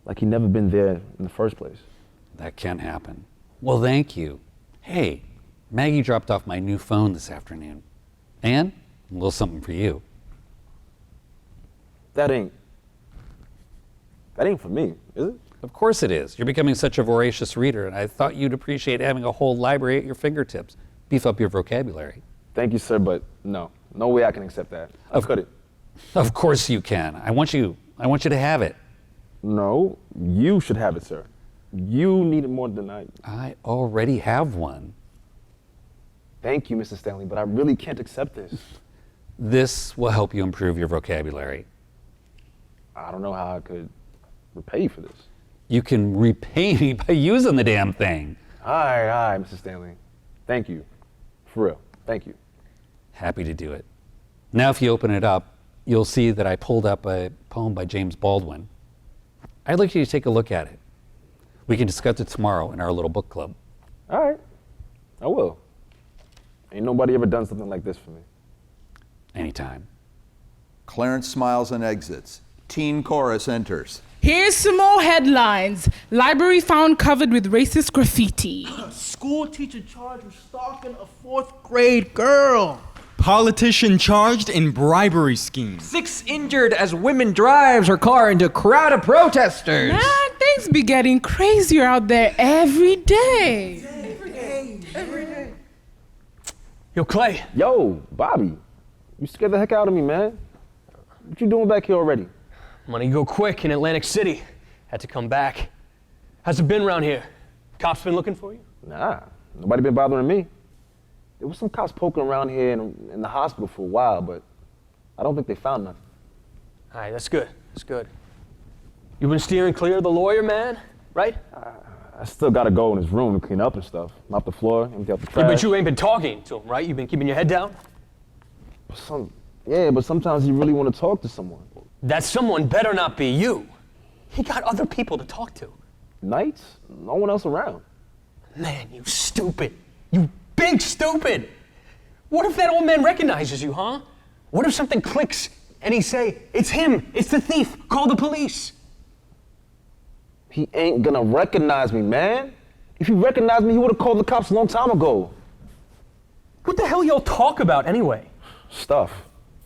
Like he'd never been there in the first place.
That can happen. Well, thank you. Hey, Maggie dropped off my new phone this afternoon. And a little something for you.
That ain't for me, is it?
Of course it is. You're becoming such a voracious reader, and I thought you'd appreciate having a whole library at your fingertips. Beef up your vocabulary.
Thank you, sir, but no way I can accept that. I couldn't.
Of course you can. I want you to have it.
No, you should have it, sir. You need it more than I.
I already have one.
Thank you, Mr. Stanley, but I really can't accept this.
This will help you improve your vocabulary.
I don't know how I could repay you for this.
You can repay me by using the damn thing.
All right, Mr. Stanley. Thank you. For real, thank you.
Happy to do it. Now if you open it up, you'll see that I pulled up a poem by James Baldwin. I'd like you to take a look at it. We can discuss it tomorrow in our little book club.
All right, I will. Ain't nobody ever done something like this for me.
Anytime.
Clarence smiles and exits. Teen chorus enters.
Here's some more headlines. Library found covered with racist graffiti.
School teacher charged with stalking a 4th grade girl.
Politician charged in bribery scheme.
6 injured as woman drives her car into crowd of protesters.
Man, things be getting crazier out there every day.
Every day.
Yo, Clay.
Yo, Bobby, you scared the heck out of me, man. What you doing back here already?
Money go quick in Atlantic City. Had to come back. How's it been around here? Cops been looking for you?
Nah, nobody been bothering me. There was some cops poking around here in the hospital for a while, but I don't think they found nothing.
All right, that's good. That's good. You've been steering clear of the lawyer, man, right?
I still gotta go in his room and clean up and stuff. Mop the floor, empty out the trash.
Yeah, but you ain't been talking to him, right? You've been keeping your head down?
But sometimes you really want to talk to someone.
That someone better not be you. He got other people to talk to.
Nights? No one else around.
Man, you stupid. You big stupid. What if that old man recognizes you, huh? What if something clicks and he say, "It's him, it's the thief, call the police"?
He ain't gonna recognize me, man. If he recognized me, he would have called the cops a long time ago.
What the hell y'all talk about anyway?
Stuff.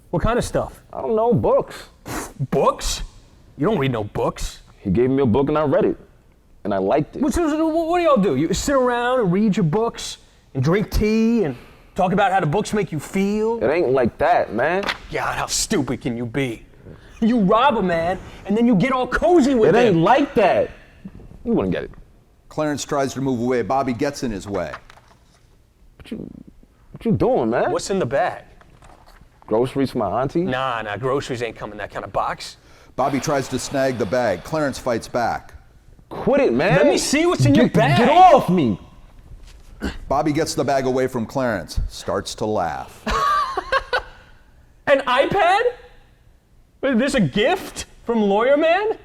What kind of stuff?
I don't know, books.
Books? You don't read no books.
He gave me a book and I read it. And I liked it.
What do y'all do? You sit around and read your books and drink tea and talk about how the books make you feel?
It ain't like that, man.
God, how stupid can you be? You rob a man and then you get all cozy with him.
It ain't like that. You wouldn't get it.
Clarence tries to move away. Bobby gets in his way.
What you doing, man?
What's in the bag?
Groceries for my auntie?
Nah, groceries ain't come in that kind of box.
Bobby tries to snag the bag. Clarence fights back.
Quit it, man.
Let me see what's in your bag.
Get off me.
Bobby gets the bag away from Clarence, starts to laugh.
An iPad? Is this a gift from Lawyer Man?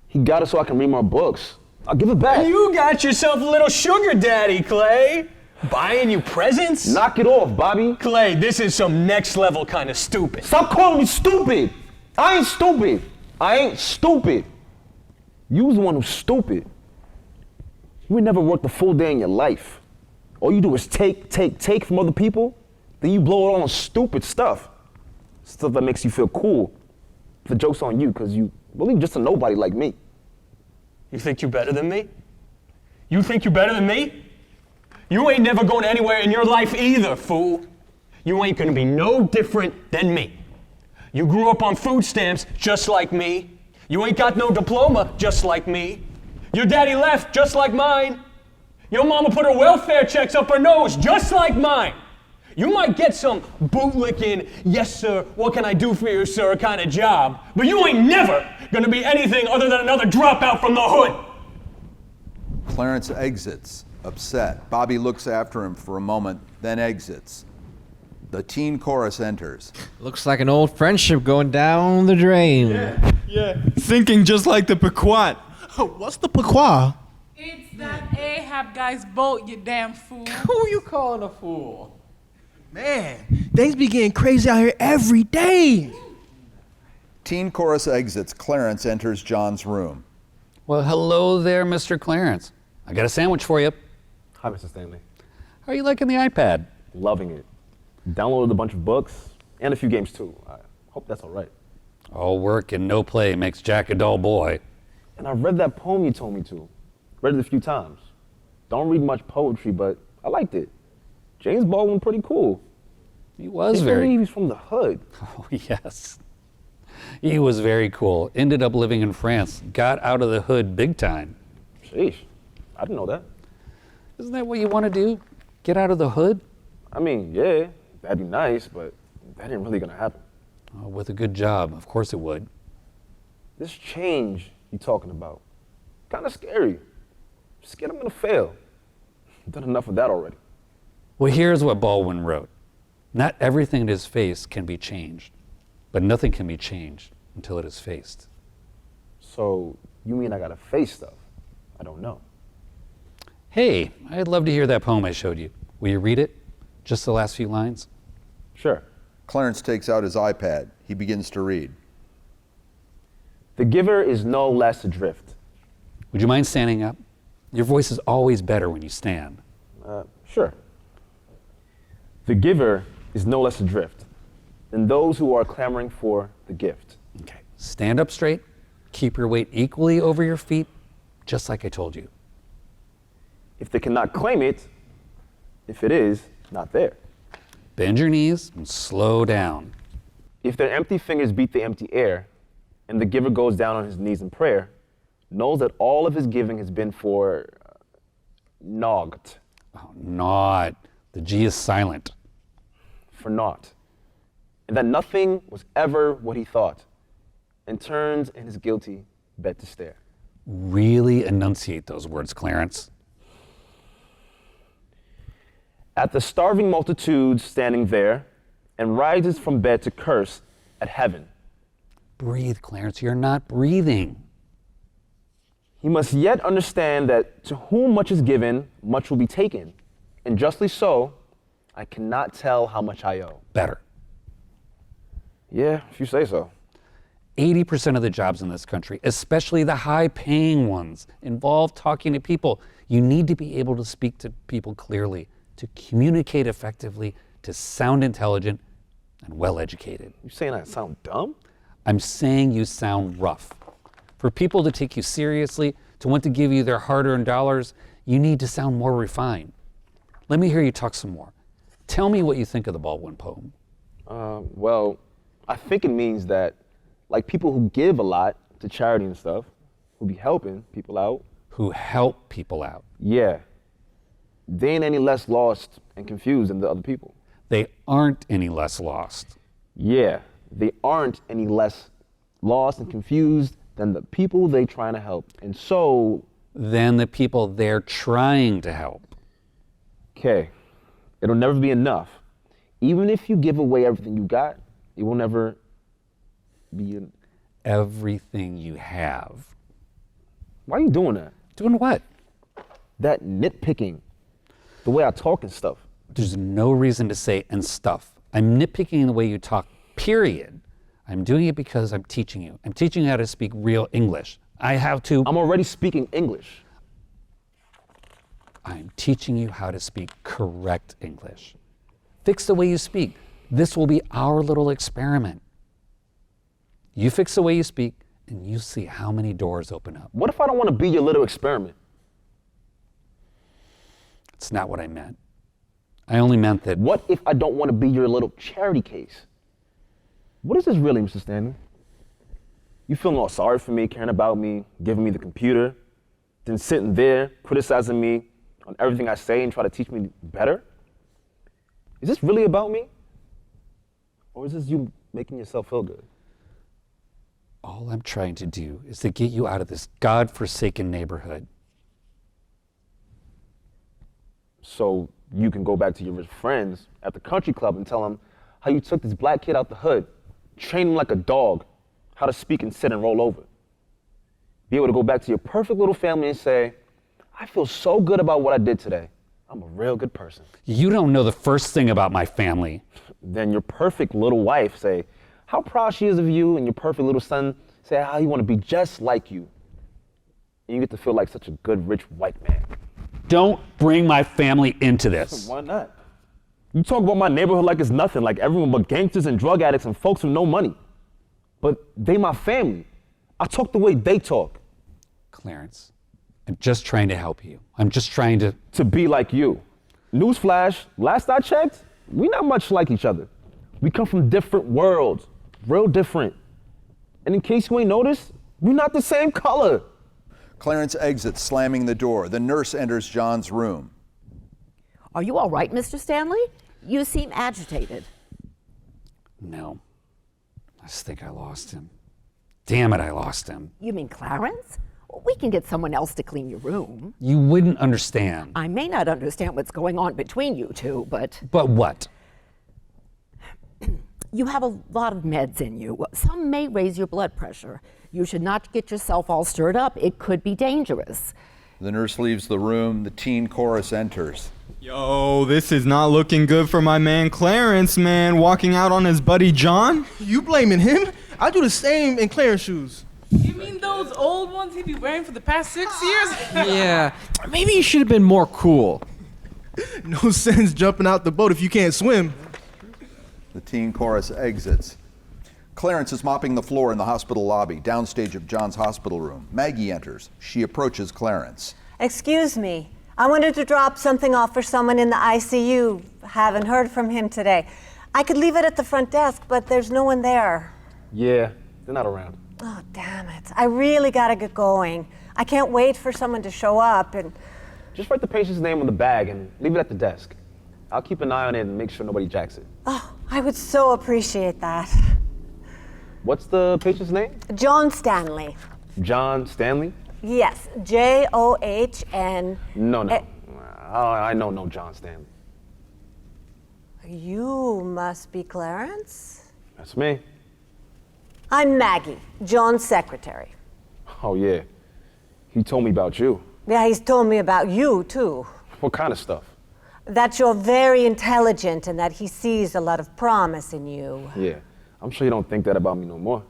He got it so I can read more books. I'll give it back.
You got yourself a little sugar daddy, Clay. Buying you presents?
Knock it off, Bobby.
Clay, this is some next level kind of stupid.
Stop calling me stupid. I ain't stupid. I ain't stupid. You was the one who's stupid. You ain't never worked a full day in your life. All you do is take from other people, then you blow it all on stupid stuff. Stuff that makes you feel cool. The joke's on you, because you really just a nobody like me.
You think you're better than me? You think you're better than me? You ain't never going anywhere in your life either, fool. You ain't gonna be no different than me. You grew up on food stamps just like me. You ain't got no diploma just like me. Your daddy left just like mine. Your mama put her welfare checks up her nose just like mine. You might get some bootlicking, yes sir, what can I do for you sir kind of job, but you ain't never gonna be anything other than another dropout from the hood.
Clarence exits, upset. Bobby looks after him for a moment, then exits. The teen chorus enters.
Looks like an old friendship going down the drain.
Yeah. Thinking just like the Pequot.
What's the Pequot?
It's that Ahab guy's boat, you damn fool.
Who you calling a fool?
Man, things be getting crazy out here every day.
Teen chorus exits. Clarence enters John's room.
Well, hello there, Mr. Clarence. I got a sandwich for you.
Hi, Mr. Stanley.
How are you liking the iPad?
Loving it. Downloaded a bunch of books and a few games too. I hope that's all right.
All work and no play makes Jack a dull boy.
And I read that poem you told me to. Read it a few times. Don't read much poetry, but I liked it. James Baldwin pretty cool.
He was
Can't
very...
believe he's from the hood.
Oh, yes. He was very cool. Ended up living in France. Got out of the hood big time.
Sheesh, I didn't know that.
Isn't that what you want to do? Get out of the hood?
I mean, yeah, that'd be nice, but that ain't really gonna happen.
Oh, with a good job, of course it would.
This change you talking about, kinda scary. Scared I'm gonna fail. I've done enough of that already.
Well, here's what Baldwin wrote. Not everything at his face can be changed, but nothing can be changed until it is faced.
So, you mean I gotta face stuff I don't know?
Hey, I'd love to hear that poem I showed you. Will you read it? Just the last few lines?
Sure.
Clarence takes out his iPad. He begins to read.
The giver is no less adrift.
Would you mind standing up? Your voice is always better when you stand.
Sure. The giver is no less adrift than those who are clamoring for the gift.
Okay. Stand up straight. Keep your weight equally over your feet, just like I told you.
If they cannot claim it, if it is not there.
Bend your knees and slow down.
If their empty fingers beat the empty air, and the giver goes down on his knees in prayer, knows that all of his giving has been for naught.
Oh, not. The G is silent.
For naught. And that nothing was ever what he thought, and turns in his guilty bed to stare.
Really enunciate those words, Clarence.
At the starving multitudes standing there, and rises from bed to curse at heaven.
Breathe, Clarence. You're not breathing.
He must yet understand that to whom much is given, much will be taken. And justly so, I cannot tell how much I owe.
Better.
Yeah, if you say so.
80% of the jobs in this country, especially the high-paying ones, involve talking to people. You need to be able to speak to people clearly, to communicate effectively, to sound intelligent and well-educated.
You saying I sound dumb?
I'm saying you sound rough. For people to take you seriously, to want to give you their hard-earned dollars, you need to sound more refined. Let me hear you talk some more. Tell me what you think of the Baldwin poem.
Well, I think it means that, like people who give a lot to charity and stuff, who be helping people out.
Who help people out.
Yeah. They ain't any less lost and confused than the other people.
They aren't any less lost.
Yeah, they aren't any less lost and confused than the people they trying to help. And so...
Than the people they're trying to help.
Okay, it'll never be enough. Even if you give away everything you got, it will never be...
Everything you have.
Why are you doing that?
Doing what?
That nitpicking. The way I talk and stuff.
There's no reason to say and stuff. I'm nitpicking the way you talk, period. I'm doing it because I'm teaching you. I'm teaching you how to speak real English. I have to.
I'm already speaking English.
I'm teaching you how to speak correct English. Fix the way you speak. This will be our little experiment. You fix the way you speak, and you see how many doors open up.
What if I don't want to be your little experiment?
It's not what I meant. I only meant that.
What if I don't want to be your little charity case? What is this really, Mr. Stanley? You feeling all sorry for me, caring about me, giving me the computer, then sitting there criticizing me on everything I say and try to teach me better? Is this really about me? Or is this you making yourself feel good?
All I'm trying to do is to get you out of this God-forsaken neighborhood.
So you can go back to your rich friends at the country club and tell them how you took this black kid out the hood, trained him like a dog, how to speak and sit and roll over. Be able to go back to your perfect little family and say, I feel so good about what I did today. I'm a real good person.
You don't know the first thing about my family.
Then your perfect little wife say how proud she is of you, and your perfect little son say how you want to be just like you. And you get to feel like such a good, rich white man.
Don't bring my family into this.
Why not? You talk about my neighborhood like it's nothing, like everyone but gangsters and drug addicts and folks with no money. But they my family. I talk the way they talk.
Clarence, I'm just trying to help you. I'm just trying
to be like you. Newsflash, last I checked, we not much like each other. We come from different worlds, real different. And in case you ain't noticed, we're not the same color.
Clarence exits, slamming the door. The nurse enters John's room.
Are you all right, Mr. Stanley? You seem agitated.
No. I just think I lost him. Damn it, I lost him.
You mean Clarence? We can get someone else to clean your room.
You wouldn't understand.
I may not understand what's going on between you two, but...
But what?
You have a lot of meds in you. Some may raise your blood pressure. You should not get yourself all stirred up. It could be dangerous.
The nurse leaves the room. The teen chorus enters.
Yo, this is not looking good for my man Clarence, man. Walking out on his buddy John?
You blaming him? I do the same in Clarence's shoes.
You mean those old ones he be wearing for the past 6 years?
Yeah, maybe you should have been more cool.
No sense jumping out the boat if you can't swim.
The teen chorus exits. Clarence is mopping the floor in the hospital lobby, downstage of John's hospital room. Maggie enters. She approaches Clarence.
Excuse me. I wanted to drop something off for someone in the ICU. Haven't heard from him today. I could leave it at the front desk, but there's no one there.
Yeah, they're not around.
Oh, damn it. I really gotta get going. I can't wait for someone to show up and...
Just write the patient's name on the bag and leave it at the desk. I'll keep an eye on it and make sure nobody jacks it.
Oh, I would so appreciate that.
What's the patient's name?
John Stanley.
John Stanley?
Yes, John.
No. I know no John Stanley.
You must be Clarence?
That's me.
I'm Maggie, John's secretary.
Oh, yeah. He told me about you.
Yeah, he's told me about you, too.
What kind of stuff?
That you're very intelligent and that he sees a lot of promise in you.
Yeah, I'm sure you don't think that about me no more.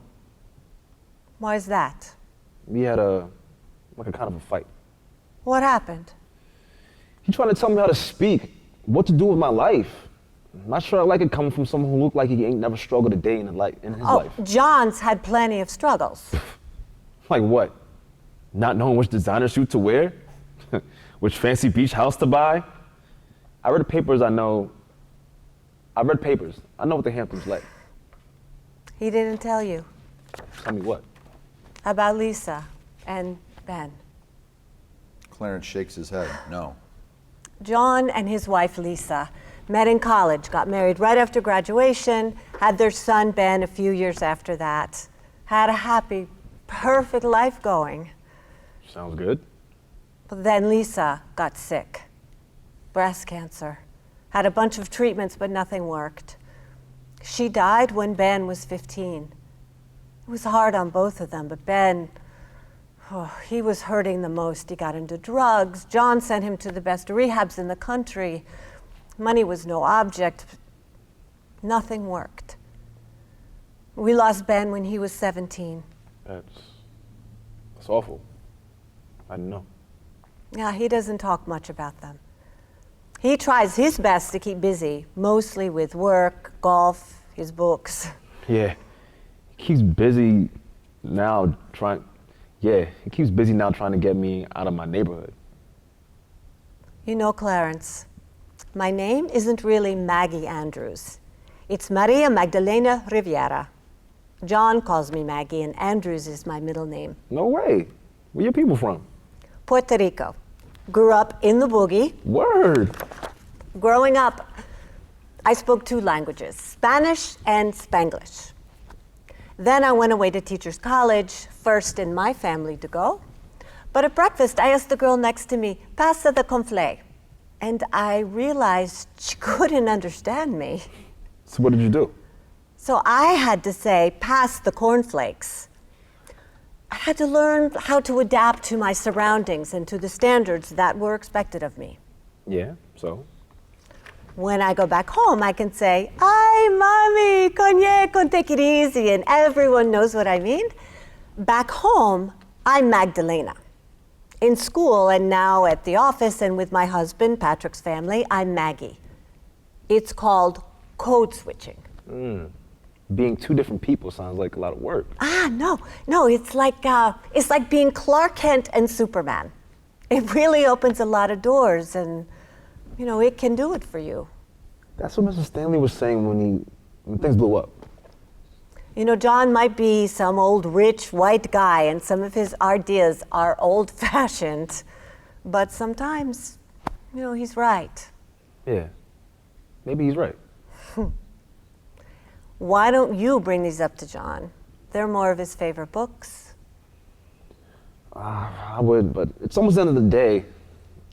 Why is that?
We had a kind of a fight.
What happened?
He tried to tell me how to speak, what to do with my life. I'm not sure I like it coming from someone who looked like he ain't never struggled a day in his life.
John's had plenty of struggles.
Like what? Not knowing which designer suit to wear? Which fancy beach house to buy? I read papers. I know what the Hamptons like.
He didn't tell you.
Tell me what?
About Lisa and Ben.
Clarence shakes his head. No.
John and his wife Lisa met in college, got married right after graduation, had their son Ben a few years after that. Had a happy, perfect life going.
Sounds good.
But then Lisa got sick. Breast cancer. Had a bunch of treatments, but nothing worked. She died when Ben was 15. It was hard on both of them, but Ben, Oh, he was hurting the most. He got into drugs. John sent him to the best rehabs in the country. Money was no object. Nothing worked. We lost Ben when he was 17.
That's awful. I didn't know.
Yeah, he doesn't talk much about them. He tries his best to keep busy, mostly with work, golf, his books.
Yeah, he keeps busy now trying to get me out of my neighborhood.
You know, Clarence, my name isn't really Maggie Andrews. It's Maria Magdalena Riviera. John calls me Maggie, and Andrews is my middle name.
No way. Where your people from?
Puerto Rico. Grew up in the boogie.
Word.
Growing up, I spoke 2 languages, Spanish and Spanglish. Then I went away to teacher's college, first in my family to go. But at breakfast, I asked the girl next to me, "Pasa the conflé?" And I realized she couldn't understand me.
So what did you do?
So I had to say, "Pass the cornflakes." I had to learn how to adapt to my surroundings and to the standards that were expected of me.
Yeah, so?
When I go back home, I can say, "Ay, mommy, con take it easy," and everyone knows what I mean. Back home, I'm Magdalena. In school and now at the office and with my husband, Patrick's family, I'm Maggie. It's called code switching.
Being 2 different people sounds like a lot of work.
No, it's like being Clark Kent and Superman. It really opens a lot of doors, and it can do it for you.
That's what Mr. Stanley was saying when things blew up.
John might be some old rich white guy, and some of his ideas are old-fashioned, but sometimes, he's right.
Yeah, maybe he's right.
Why don't you bring these up to John? They're more of his favorite books.
I would, but it's almost the end of the day.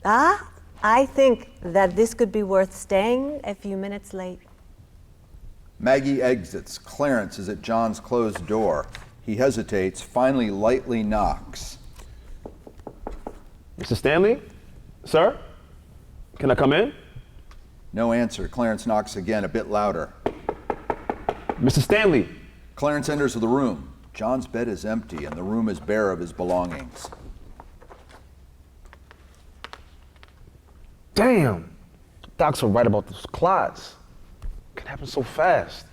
I think that this could be worth staying a few minutes late.
Maggie exits. Clarence is at John's closed door. He hesitates, finally lightly knocks.
Mr. Stanley? Sir? Can I come in?
No answer. Clarence knocks again, a bit louder.
Mr. Stanley!
Clarence enters the room. John's bed is empty and the room is bare of his belongings.
Damn! Docs are right about those clots. It can happen so fast.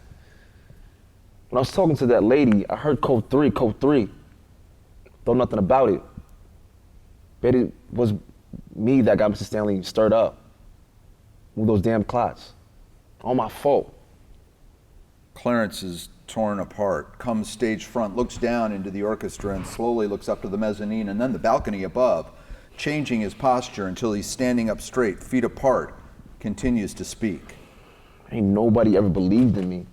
When I was talking to that lady, I heard code 3. Thought nothing about it. Bet it was me that got Mr. Stanley stirred up with those damn clots. All my fault.
Clarence is torn apart, comes stage front, looks down into the orchestra and slowly looks up to the mezzanine and then the balcony above, changing his posture until he's standing up straight, feet apart, continues to speak.
Ain't nobody ever believed in me.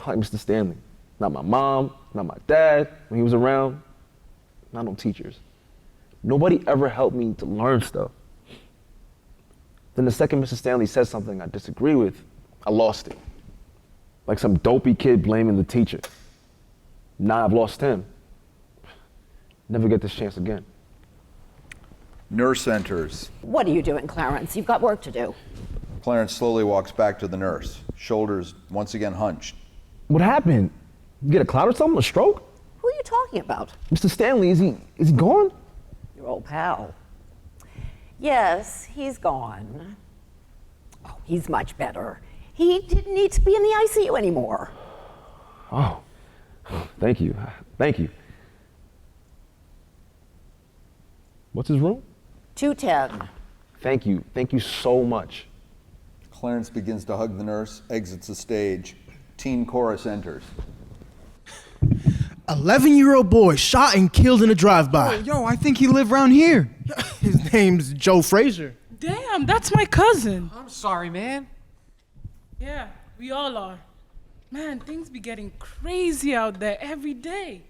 Like Mr. Stanley. Not my mom, not my dad when he was around, not no teachers. Nobody ever helped me to learn stuff. Then the second Mr. Stanley said something I disagree with, I lost it. Like some dopey kid blaming the teacher. Now I've lost him. Never get this chance again.
Nurse enters.
What are you doing, Clarence? You've got work to do.
Clarence slowly walks back to the nurse, shoulders once again hunched.
What happened? You get a clot or something? A stroke?
Who are you talking about?
Mr. Stanley, is he gone?
Your old pal. Yes, he's gone. Oh, he's much better. He didn't need to be in the ICU anymore.
Oh, thank you. Thank you. What's his room?
210.
Thank you. Thank you so much.
Clarence begins to hug the nurse, exits the stage. Teen chorus enters.
11-year-old boy shot and killed in a drive-by.
Yo, I think he lived around here.
His name's Joe Frazier.
Damn, that's my cousin.
I'm sorry, man.
Yeah, we all are. Man, things be getting crazy out there every day.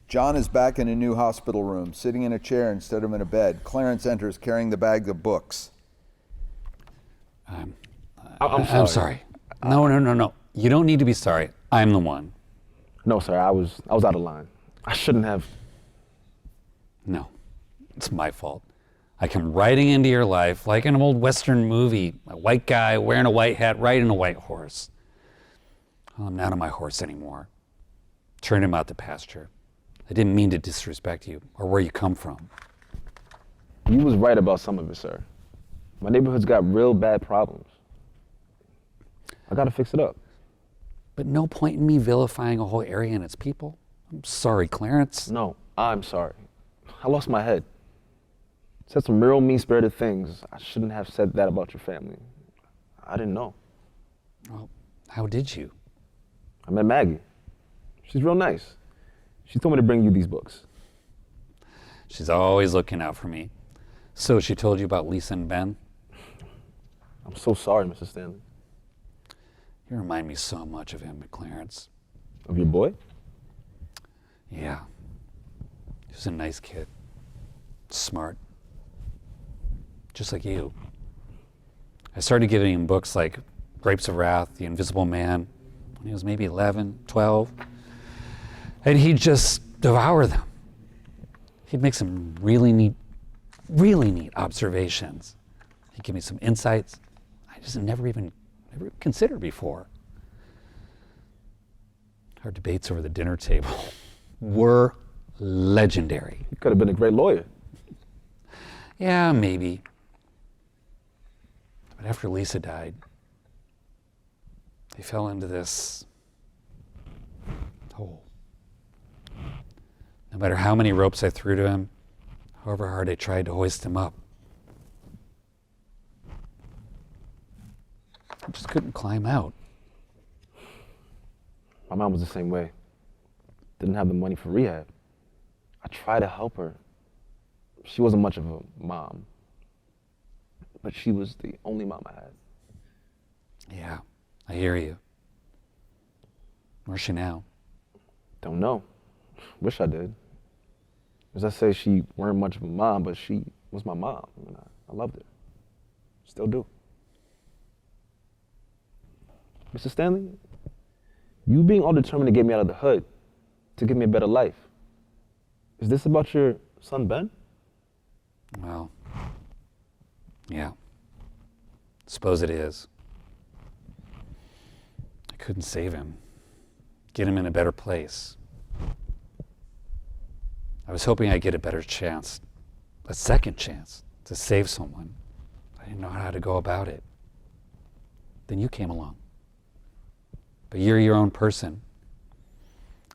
John is back in a new hospital room, sitting in a chair instead of in a bed. Clarence enters carrying the bag of books.
I'm sorry. No. You don't need to be sorry. I'm the one.
No, sir, I was out of line. I shouldn't have.
No, it's my fault. I come riding into your life like an old Western movie, a white guy wearing a white hat riding a white horse. Well, I'm not on my horse anymore. Turned him out to pasture. I didn't mean to disrespect you or where you come from.
You was right about some of it, sir. My neighborhood's got real bad problems. I gotta fix it up.
But no point in me vilifying a whole area and its people. I'm sorry, Clarence.
No, I'm sorry. I lost my head. Said some real mean-spirited things. I shouldn't have said that about your family. I didn't know.
Well, how did you?
I met Maggie. She's real nice. She told me to bring you these books.
She's always looking out for me. So she told you about Lisa and Ben?
I'm so sorry, Mr. Stanley.
You remind me so much of him, Clarence.
Of your boy?
Yeah. He was a nice kid. Smart. Just like you. I started giving him books like Grapes of Wrath, The Invisible Man, when he was maybe 11, 12. And he'd just devour them. He'd make some really neat observations. He'd give me some insights I just never considered before. Our debates over the dinner table were legendary.
You could have been a great lawyer.
Yeah, maybe. But after Lisa died, he fell into this hole. No matter how many ropes I threw to him, however hard I tried to hoist him up, I just couldn't climb out.
My mom was the same way. Didn't have the money for rehab. I tried to help her. She wasn't much of a mom, but she was the only mom I had.
Yeah, I hear you. Where's she now?
Don't know. Wish I did. As I say, she weren't much of a mom, but she was my mom, and I loved her. Still do. Mr. Stanley, you being all determined to get me out of the hood, to give me a better life. Is this about your son, Ben?
Well, yeah. Suppose it is. I couldn't save him. Get him in a better place. I was hoping I'd get a better chance, a second chance, to save someone. I didn't know how to go about it. Then you came along. But you're your own person.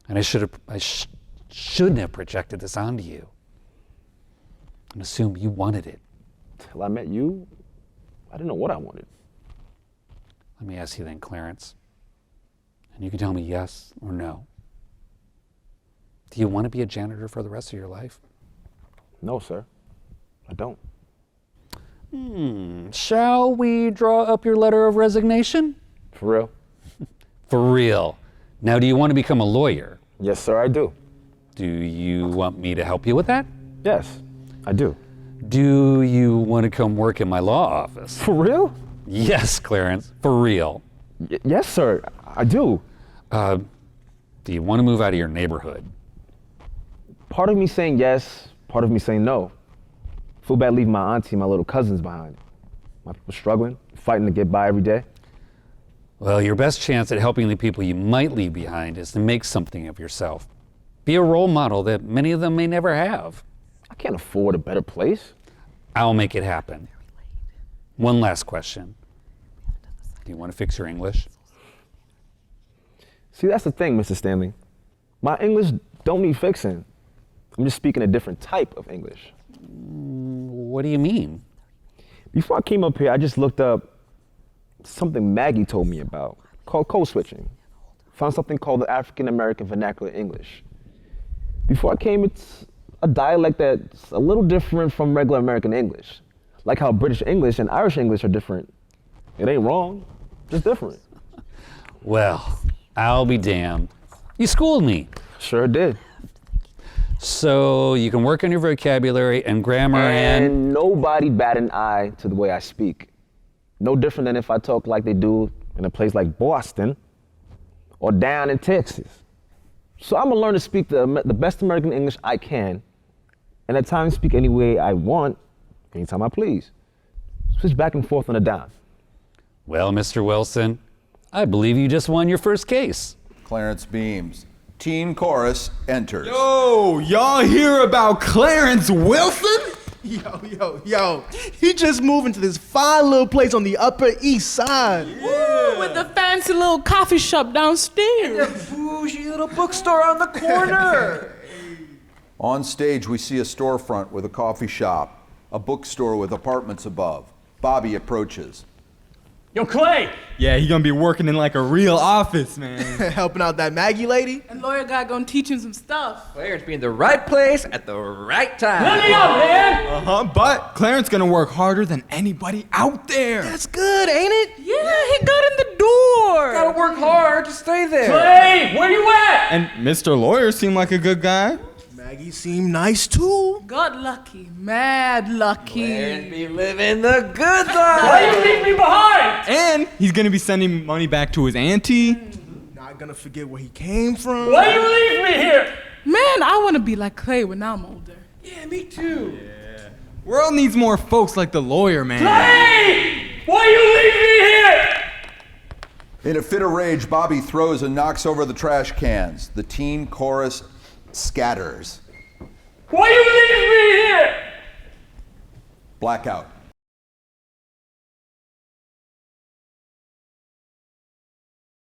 And I shouldn't have projected this onto you and assumed you wanted it.
Till I met you, I didn't know what I wanted.
Let me ask you then, Clarence, and you can tell me yes or no. Do you want to be a janitor for the rest of your life?
No, sir. I don't.
Shall we draw up your letter of resignation?
For real?
For real. Now, do you want to become a lawyer?
Yes, sir, I do.
Do you want me to help you with that?
Yes, I do.
Do you want to come work in my law office?
For real?
Yes, Clarence, for real.
Yes, sir, I do.
Do you want to move out of your neighborhood?
Part of me saying yes, part of me saying no. Feel bad leaving my auntie and my little cousins behind. My people struggling, fighting to get by every day.
Well, your best chance at helping the people you might leave behind is to make something of yourself. Be a role model that many of them may never have.
I can't afford a better place.
I'll make it happen. One last question. Do you want to fix your English?
See, that's the thing, Mr. Stanley. My English don't need fixing. I'm just speaking a different type of English.
What do you mean?
Before I came up here, I just looked up something Maggie told me about, called code switching. Found something called the African American Vernacular English. Before I came, it's a dialect that's a little different from regular American English. Like how British English and Irish English are different. It ain't wrong, just different.
Well, I'll be damned. You schooled me.
Sure did.
So you can work on your vocabulary and grammar
and nobody bat an eye to the way I speak. No different than if I talk like they do in a place like Boston or down in Texas. So I'm gonna learn to speak the best American English I can, and at times speak any way I want, anytime I please. Switch back and forth on a dime.
Well, Mr. Wilson, I believe you just won your first case.
Clarence beams. Teen chorus enters.
Yo, y'all hear about Clarence Wilson?
Yo. He just moved into this fine little place on the Upper East Side.
Ooh, with the fancy little coffee shop downstairs.
The bougie little bookstore on the corner.
On stage, we see a storefront with a coffee shop, a bookstore with apartments above. Bobby approaches.
Yo, Clay!
Yeah, he gonna be working in like a real office, man.
Helping out that Maggie lady.
And lawyer guy gonna teach him some stuff.
Players be in the right place at the right time.
Let me up, man!
But Clarence gonna work harder than anybody out there.
That's good, ain't it?
Yeah, he got in the door.
Gotta work hard to stay there.
Clay, where you at?
And Mr. Lawyer seemed like a good guy.
Maggie seemed nice too.
Got lucky, mad lucky.
And be living the good
Why
life.
you leave me behind?
And he's gonna be sending money back to his auntie.
Not gonna forget where he came from.
Why you leave me here?
Man, I wanna be like Clay when I'm older.
Yeah, me too.
World needs more folks like the lawyer, man.
Clay! Why you leave me here?
In a fit of rage, Bobby throws and knocks over the trash cans. The teen chorus scatters.
Why you leave me here?
Blackout.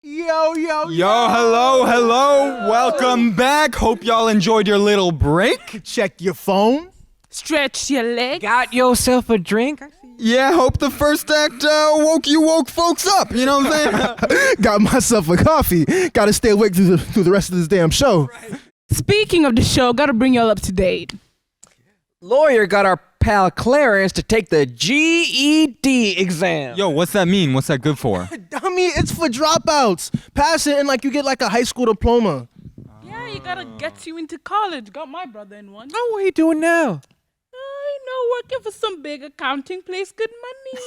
Yo.
Yo, hello. Welcome back. Hope y'all enjoyed your little break.
Check your phone.
Stretch your leg.
Got yourself a drink?
Yeah, hope the first act woke folks up. You know what I'm saying?
Got myself a coffee. Gotta stay awake through the rest of this damn show.
Speaking of the show, gotta bring y'all up to date.
Lawyer got our pal Clarence to take the GED exam.
Yo, what's that mean? What's that good for?
Dummy, it's for dropouts. Pass it and like you get like a high school diploma.
Yeah, you gotta get you into college. Got my brother in one.
Oh, what are you doing now?
Working for some big accounting place, good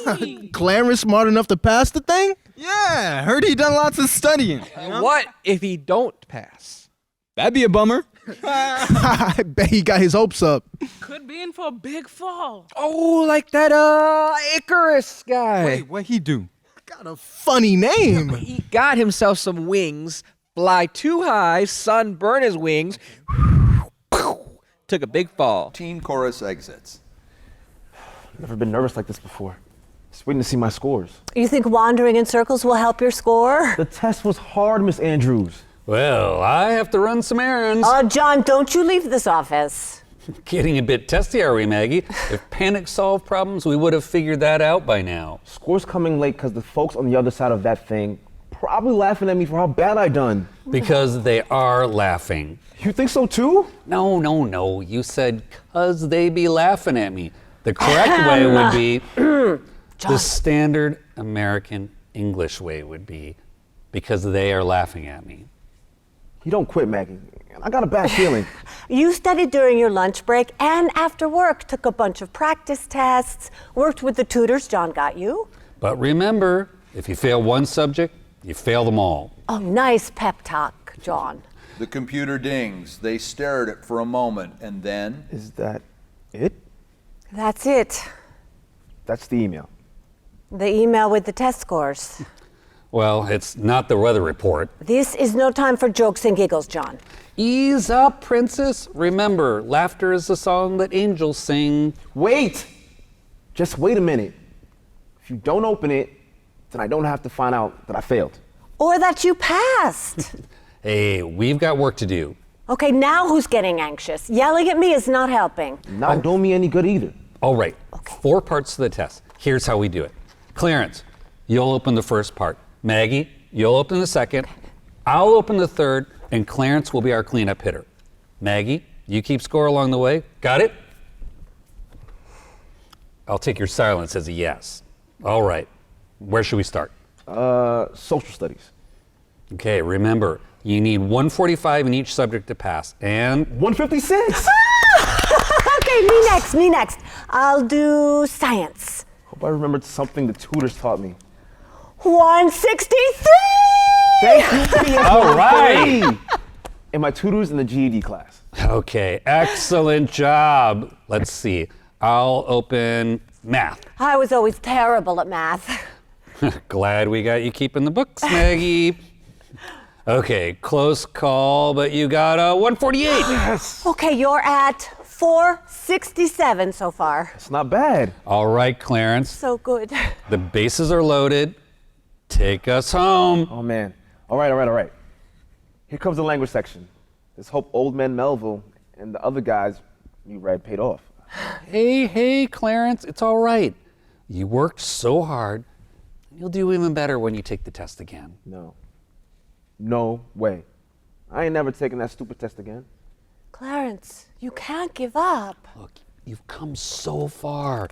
money.
Clarence smart enough to pass the thing?
Yeah, heard he done lots of studying. You know?
What if he don't pass?
That'd be a bummer.
I bet he got his hopes up.
Could be in for a big fall.
Oh, like that Icarus guy.
Wait, what'd he do?
Got a funny name.
He got himself some wings, fly too high, sunburn his wings, took a big fall.
Teen chorus exits.
Never been nervous like this before. Just waiting to see my scores.
You think wandering in circles will help your score?
The test was hard, Miss Andrews.
Well, I have to run some errands.
John, don't you leave this office.
Getting a bit testy, are we, Maggie? If panic solved problems, we would have figured that out by now.
Scores coming late because the folks on the other side of that thing probably laughing at me for how bad I done.
Because they are laughing.
You think so too?
No. You said, 'cause they be laughing at me. The correct way would be, the standard American English way would be, because they are laughing at me.
You don't quit, Maggie. I got a bad feeling.
You studied during your lunch break and after work, took a bunch of practice tests, worked with the tutors John got you.
But remember, if you fail one subject, you fail them all.
Oh, nice pep talk, John.
The computer dings. They stare at it for a moment, and then...
Is that it?
That's it.
That's the email.
The email with the test scores.
Well, it's not the weather report.
This is no time for jokes and giggles, John.
Ease up, princess. Remember, laughter is the song that angels sing.
Wait! Just wait a minute. If you don't open it, then I don't have to find out that I failed.
Or that you passed.
Hey, we've got work to do.
Okay, now who's getting anxious? Yelling at me is not helping.
Not doing me any good either.
All right, 4 parts to the test. Here's how we do it. Clarence, you'll open the first part. Maggie, you'll open the second. I'll open the third, and Clarence will be our cleanup hitter. Maggie, you keep score along the way. Got it? I'll take your silence as a yes. All right, where should we start?
Social studies.
Okay, remember, you need 145 in each subject to pass, and
156!
Okay, me next. I'll do science.
Hope I remembered something the tutors taught me.
163!
Thank you.
All right.
and my tutors in the GED class.
Okay, excellent job. Let's see. I'll open math.
I was always terrible at math.
Glad we got you keeping the books, Maggie. Okay, close call, but you got a 148.
Yes.
Okay, you're at 467 so far.
It's not bad.
All right, Clarence.
So good.
The bases are loaded. Take us home.
Oh man. All right. Here comes the language section. Let's hope old man Melville and the other guys you read paid off.
Hey, Clarence, it's all right. You worked so hard. You'll do even better when you take the test again.
No way. I ain't never taking that stupid test again.
Clarence, you can't give up.
Look, you've come so far.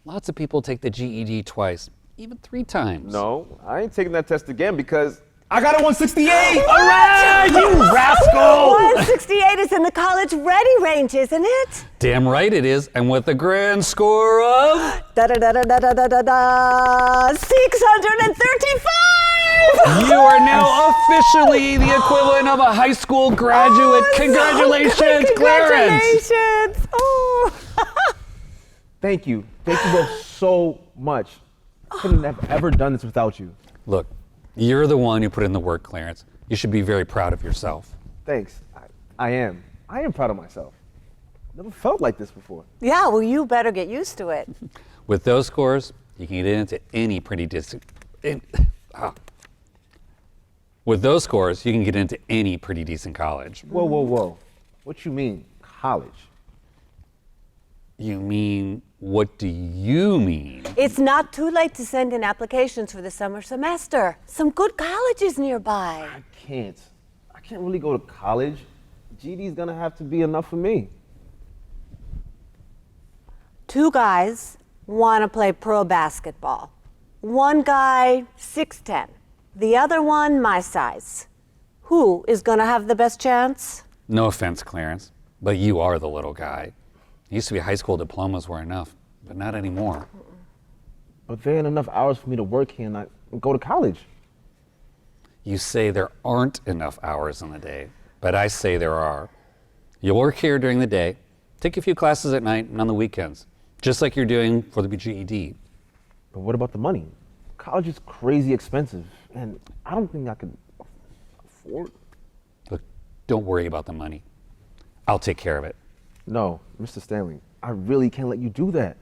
Lots of people take the GED twice, even 3 times.
No, I ain't taking that test again because I got a 168!
What?
All right, you rascal!
168 is in the college ready range, isn't it?
Damn right it is, and with a grand score of...
Da-da-da-da-da-da-da-da! 635!
You are now officially the equivalent of a high school graduate. Congratulations, Clarence!
Congratulations! Oh.
Thank you both so much. I couldn't have ever done this without you.
Look, you're the one who put in the work, Clarence. You should be very proud of yourself.
Thanks. I am. I am proud of myself. Never felt like this before.
Yeah, well, you better get used to it.
With those scores, you can get into any pretty decent... With those scores, you can get into any pretty decent college.
Whoa. What you mean, college?
You mean, what do you mean?
It's not too late to send in applications for the summer semester. Some good colleges nearby.
I can't really go to college. GED's gonna have to be enough for me.
2 guys want to play pro basketball. One guy, 6'10". The other one, my size. Who is going to have the best chance?
No offense, Clarence, but you are the little guy. Used to be high school diplomas were enough, but not anymore.
But there ain't enough hours for me to work here and go to college.
You say there aren't enough hours in the day, but I say there are. You'll work here during the day, take a few classes at night and on the weekends, just like you're doing for the GED.
But what about the money? College is crazy expensive, and I don't think I can afford.
Look, don't worry about the money. I'll take care of it.
No, Mr. Stanley, I really can't let you do that.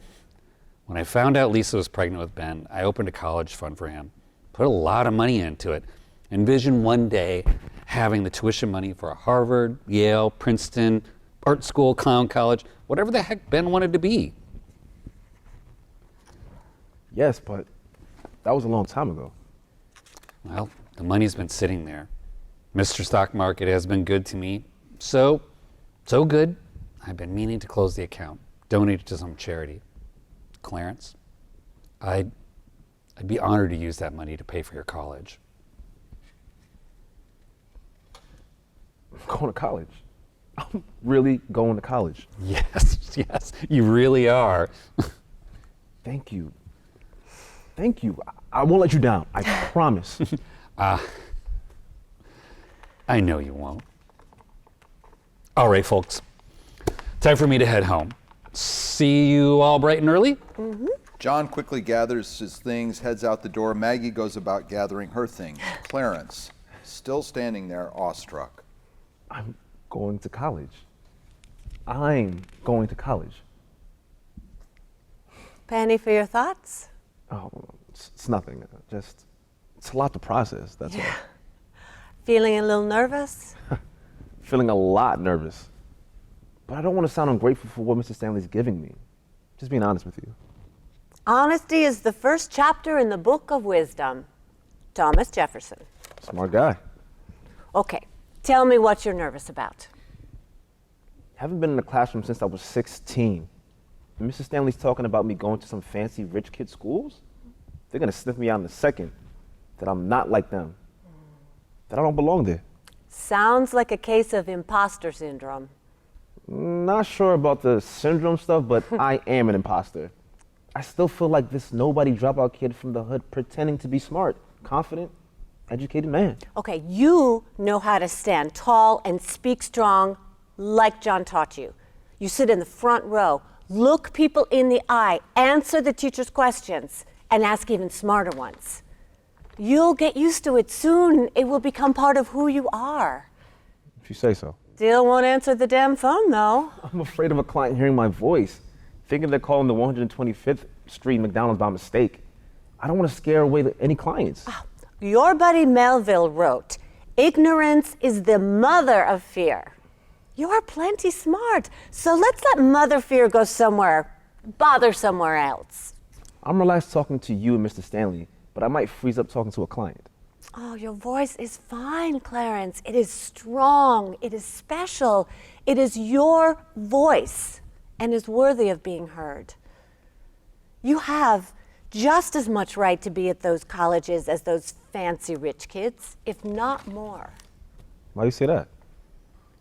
When I found out Lisa was pregnant with Ben, I opened a college fund for him, put a lot of money into it, envisioned one day having the tuition money for a Harvard, Yale, Princeton, art school, clown college, whatever the heck Ben wanted to be.
Yes, but that was a long time ago.
Well, the money's been sitting there. Mr. Stock Market has been good to me. So good, I've been meaning to close the account, donate it to some charity. Clarence, I'd be honored to use that money to pay for your college.
I'm going to college. I'm really going to college.
Yes, you really are.
Thank you. I won't let you down, I promise.
I know you won't. All right, folks. Time for me to head home. See you all bright and early?
Mm-hmm.
John quickly gathers his things, heads out the door. Maggie goes about gathering her things. Clarence, still standing there, awestruck.
I'm going to college. I'm going to college.
Penny for your thoughts?
Oh, it's nothing. Just, it's a lot to process, that's all.
Feeling a little nervous?
Feeling a lot nervous. But I don't want to sound ungrateful for what Mr. Stanley's giving me. Just being honest with you.
Honesty is the first chapter in the book of wisdom. Thomas Jefferson.
Smart guy.
Okay, tell me what you're nervous about.
Haven't been in the classroom since I was 16. And Mr. Stanley's talking about me going to some fancy rich kid schools. They're going to sniff me out in a second. That I'm not like them. That I don't belong there.
Sounds like a case of imposter syndrome.
Not sure about the syndrome stuff, but I am an imposter. I still feel like this nobody dropout kid from the hood pretending to be smart, confident, educated man.
Okay, you know how to stand tall and speak strong like John taught you. You sit in the front row, look people in the eye, answer the teacher's questions, and ask even smarter ones. You'll get used to it soon. It will become part of who you are.
If you say so.
Still won't answer the damn phone, though.
I'm afraid of a client hearing my voice, thinking they're calling the 125th Street McDonald's by mistake. I don't want to scare away any clients.
Your buddy Melville wrote, "Ignorance is the mother of fear." You're plenty smart, so let's let mother fear go somewhere, bother somewhere else.
I'm relaxed talking to you and Mr. Stanley, but I might freeze up talking to a client.
Oh, your voice is fine, Clarence. It is strong. It is special. It is your voice and is worthy of being heard. You have just as much right to be at those colleges as those fancy rich kids, if not more.
Why do you say that?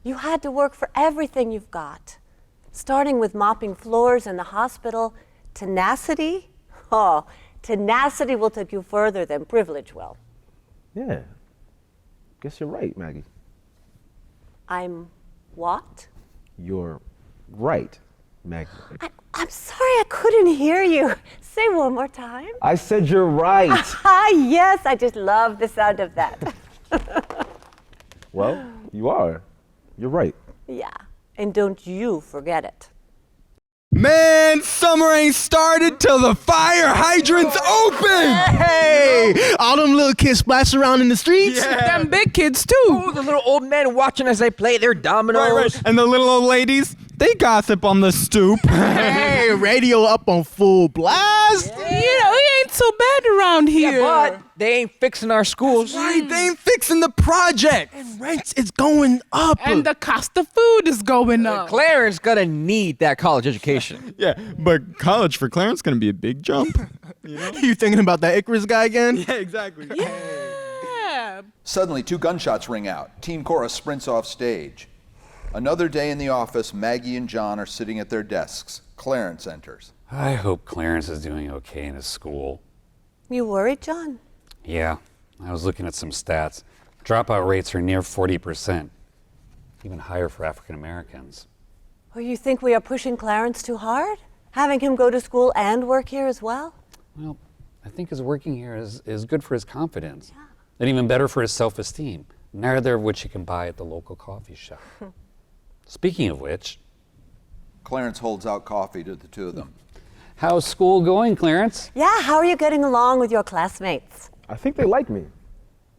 You had to work for everything you've got, starting with mopping floors in the hospital. Tenacity? Oh, tenacity will take you further than privilege will.
Yeah. Guess you're right, Maggie.
I'm what?
You're right, Maggie.
I'm sorry, I couldn't hear you. Say one more time.
I said you're right.
Yes, I just love the sound of that.
Well, you are. You're right.
Yeah, and don't you forget it.
Man, summer ain't started till the fire hydrant's open!
Hey, all them little kids splash around in the streets.
Them big kids too. Ooh, the little old men watching as they play their dominoes.
Right. And the little old ladies, they gossip on the stoop.
Hey, radio up on full blast.
You know, it ain't so bad around here.
Yeah, but they ain't fixing our schools.
Right, they ain't fixing the project.
And rent is going up.
And the cost of food is going up.
Clarence gonna need that college education.
Yeah, but college for Clarence gonna be a big jump.
You thinking about that Icarus guy again?
Yeah, exactly.
Yeah.
Suddenly, 2 gunshots ring out. Team Chorus sprints off stage. Another day in the office, Maggie and John are sitting at their desks. Clarence enters.
I hope Clarence is doing okay in his school.
You worried, John?
Yeah, I was looking at some stats. Dropout rates are near 40%, even higher for African Americans.
Or you think we are pushing Clarence too hard? Having him go to school and work here as well?
Well, I think his working here is good for his confidence, and even better for his self-esteem, neither of which he can buy at the local coffee shop. Speaking of which,
Clarence holds out coffee to the 2 of them.
how's school going, Clarence?
Yeah, how are you getting along with your classmates?
I think they like me.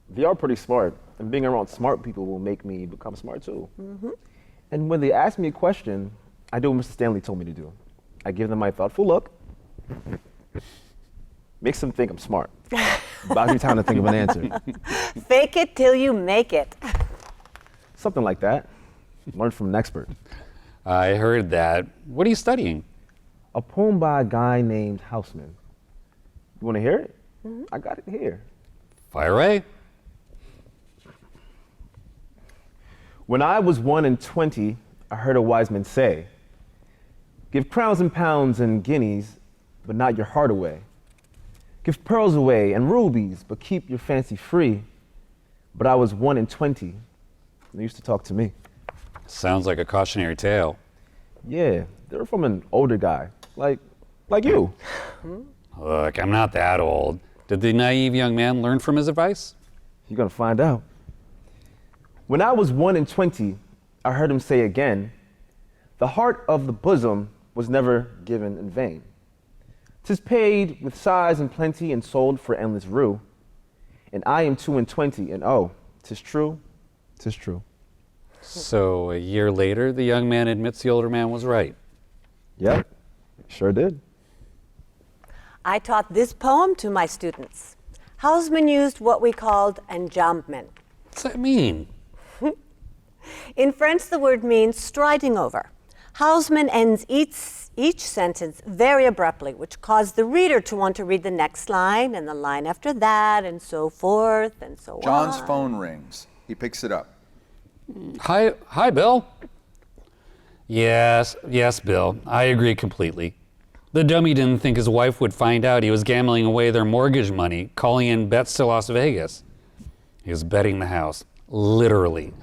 They are pretty smart, and being around smart people will make me become smart too. And when they ask me a question, I do what Mr. Stanley told me to do. I give them my thoughtful look, makes them think I'm smart. Buys me time to think of an answer.
Fake it till you make it.
Something like that. Learn from an expert.
I heard that. What are you studying?
A poem by a guy named Houseman. You want to hear it? I got it here.
Fire away.
When I was 1 and 20, I heard a wise man say, "Give crowns and pounds and guineas, but not your heart away. Give pearls away and rubies, but keep your fancy free." But I was 1 and 20, and they used to talk to me.
Sounds like a cautionary tale.
Yeah, they were from an older guy, like you.
Look, I'm not that old. Did the naive young man learn from his advice?
You're gonna find out. When I was 1 and 20, I heard him say again, "The heart of the bosom was never given in vain. 'Tis paid with sighs and plenty and sold for endless rue. And I am 2 and 20, and oh, 'tis true, 'tis true."
So a year later, the young man admits the older man was right.
Yep, sure did.
I taught this poem to my students. Houseman used what we called enjambment.
What's that mean?
In French, the word means striding over. Houseman ends each sentence very abruptly, which caused the reader to want to read the next line and the line after that, and so forth and so on.
John's phone rings. He picks it up.
Hi, Bill. Yes, Bill. I agree completely. The dummy didn't think his wife would find out he was gambling away their mortgage money, calling in bets to Las Vegas. He was betting the house, literally.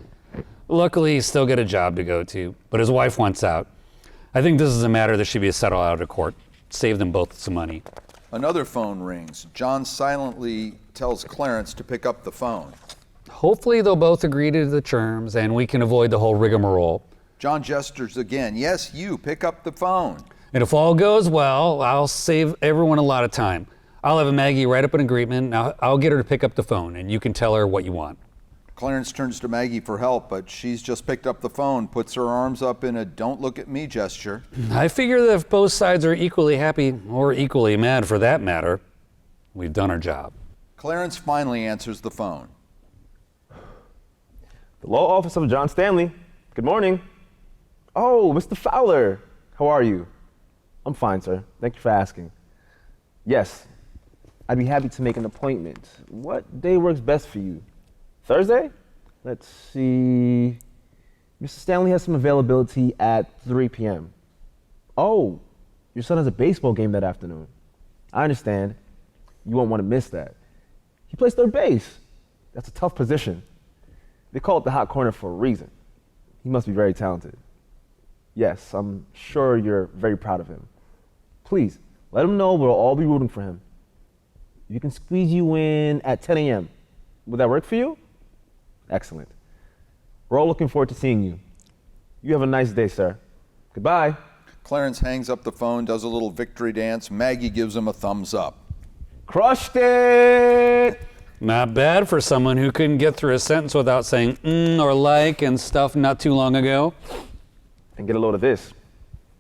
Luckily, he's still got a job to go to, but his wife wants out. I think this is a matter that should be settled out of court. Save them both some money.
Another phone rings. John silently tells Clarence to pick up the phone.
Hopefully they'll both agree to the terms and we can avoid the whole rigmarole.
John gestures again. Yes, you, pick up the phone.
And if all goes well, I'll save everyone a lot of time. I'll have Maggie write up an agreement, and I'll get her to pick up the phone, and you can tell her what you want.
Clarence turns to Maggie for help, but she's just picked up the phone, puts her arms up in a don't look at me gesture.
I figure that if both sides are equally happy, or equally mad for that matter, we've done our job.
Clarence finally answers the phone.
The law office of John Stanley. Good morning. Oh, Mr. Fowler. How are you? I'm fine, sir. Thank you for asking. Yes, I'd be happy to make an appointment. What day works best for you? Thursday? Let's see. Mr. Stanley has some availability at 3 p.m. Oh, your son has a baseball game that afternoon. I understand. You won't want to miss that. He plays third base. That's a tough position. They call it the hot corner for a reason. He must be very talented. Yes, I'm sure you're very proud of him. Please, let him know we'll all be rooting for him. You can squeeze you in at 10 a.m. Would that work for you? Excellent. We're all looking forward to seeing you. You have a nice day, sir. Goodbye.
Clarence hangs up the phone, does a little victory dance. Maggie gives him a thumbs up.
Crushed it!
Not bad for someone who couldn't get through a sentence without saying or like and stuff not too long ago.
And get a load of this.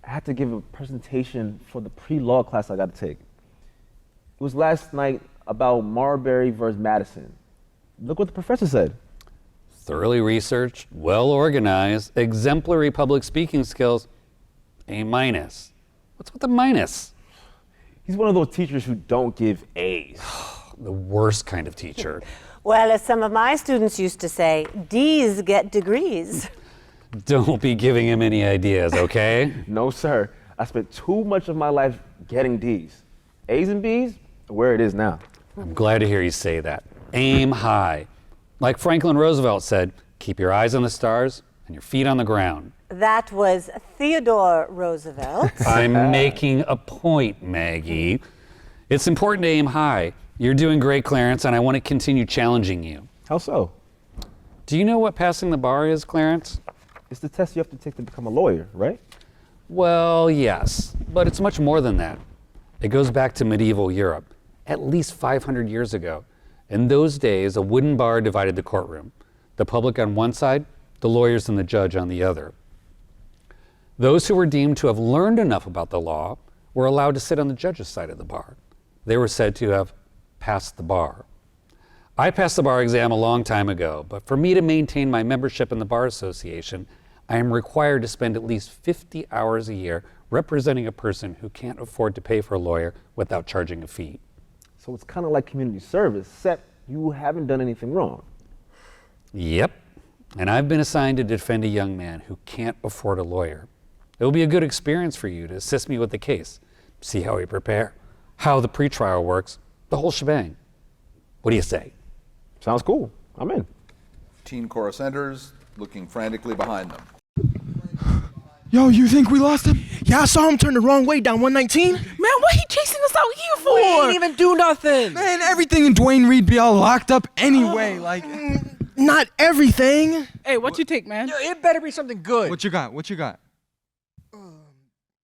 I had to give a presentation for the pre-law class I got to take. It was last night about Marbury versus Madison. Look what the professor said.
Thoroughly researched, well organized, exemplary public speaking skills, A-. What's with the minus?
He's one of those teachers who don't give A's.
The worst kind of teacher.
Well, as some of my students used to say, D's get degrees.
Don't be giving him any ideas, okay?
No, sir. I spent too much of my life getting D's. A's and B's, where it is now.
I'm glad to hear you say that. Aim high. Like Franklin Roosevelt said, keep your eyes on the stars and your feet on the ground.
That was Theodore Roosevelt.
I'm making a point, Maggie. It's important to aim high. You're doing great, Clarence, and I want to continue challenging you.
How so?
Do you know what passing the bar is, Clarence?
It's the test you have to take to become a lawyer, right?
Well, yes, but it's much more than that. It goes back to medieval Europe, at least 500 years ago. In those days, a wooden bar divided the courtroom. The public on one side, the lawyers and the judge on the other. Those who were deemed to have learned enough about the law were allowed to sit on the judge's side of the bar. They were said to have passed the bar. I passed the bar exam a long time ago, but for me to maintain my membership in the Bar Association, I am required to spend at least 50 hours a year representing a person who can't afford to pay for a lawyer without charging a fee.
So it's kind of like community service, except you haven't done anything wrong.
Yep, and I've been assigned to defend a young man who can't afford a lawyer. It will be a good experience for you to assist me with the case, see how we prepare, how the pretrial works, the whole shebang. What do you say?
Sounds cool. I'm in.
Teen chorus enters, looking frantically behind them.
Yo, you think we lost him?
Yeah, I saw him turn the wrong way down 119.
Man, what he chasing us out here for?
We ain't even do nothing.
Man, everything in Dwayne Reed be all locked up anyway.
Not everything.
Hey, what you take, man?
Yo, it better be something good.
What you got? What you got?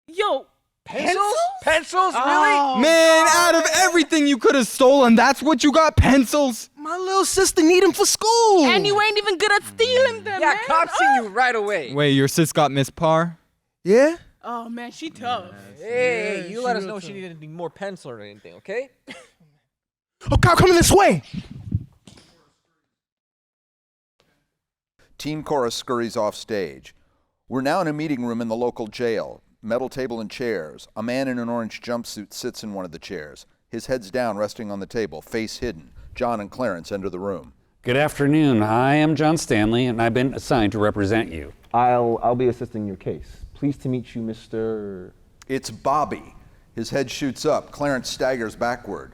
Yo,
Pencils? Pencils? Really?
Oh,
Man, out of everything you could have stolen, that's what you got? Pencils?
My little sister need him for school.
and you ain't even good at stealing them,
Yeah,
man.
cops seen you right away.
Wait, your sis got Miss Parr?
Yeah?
Oh, man, she tough.
Hey, you
she
let us
real
know if she
tough.
needed any more pencil or anything, okay?
Oh, cop coming this way.
Teen chorus scurries off stage. We're now in a meeting room in the local jail. Metal table and chairs. A man in an orange jumpsuit sits in one of the chairs. His head's down, resting on the table, face hidden. John and Clarence enter the room.
Good afternoon. I am John Stanley, and I've been assigned to represent you.
I'll be assisting your case. Pleased to meet you, Mr.
It's Bobby. His head shoots up. Clarence staggers backward.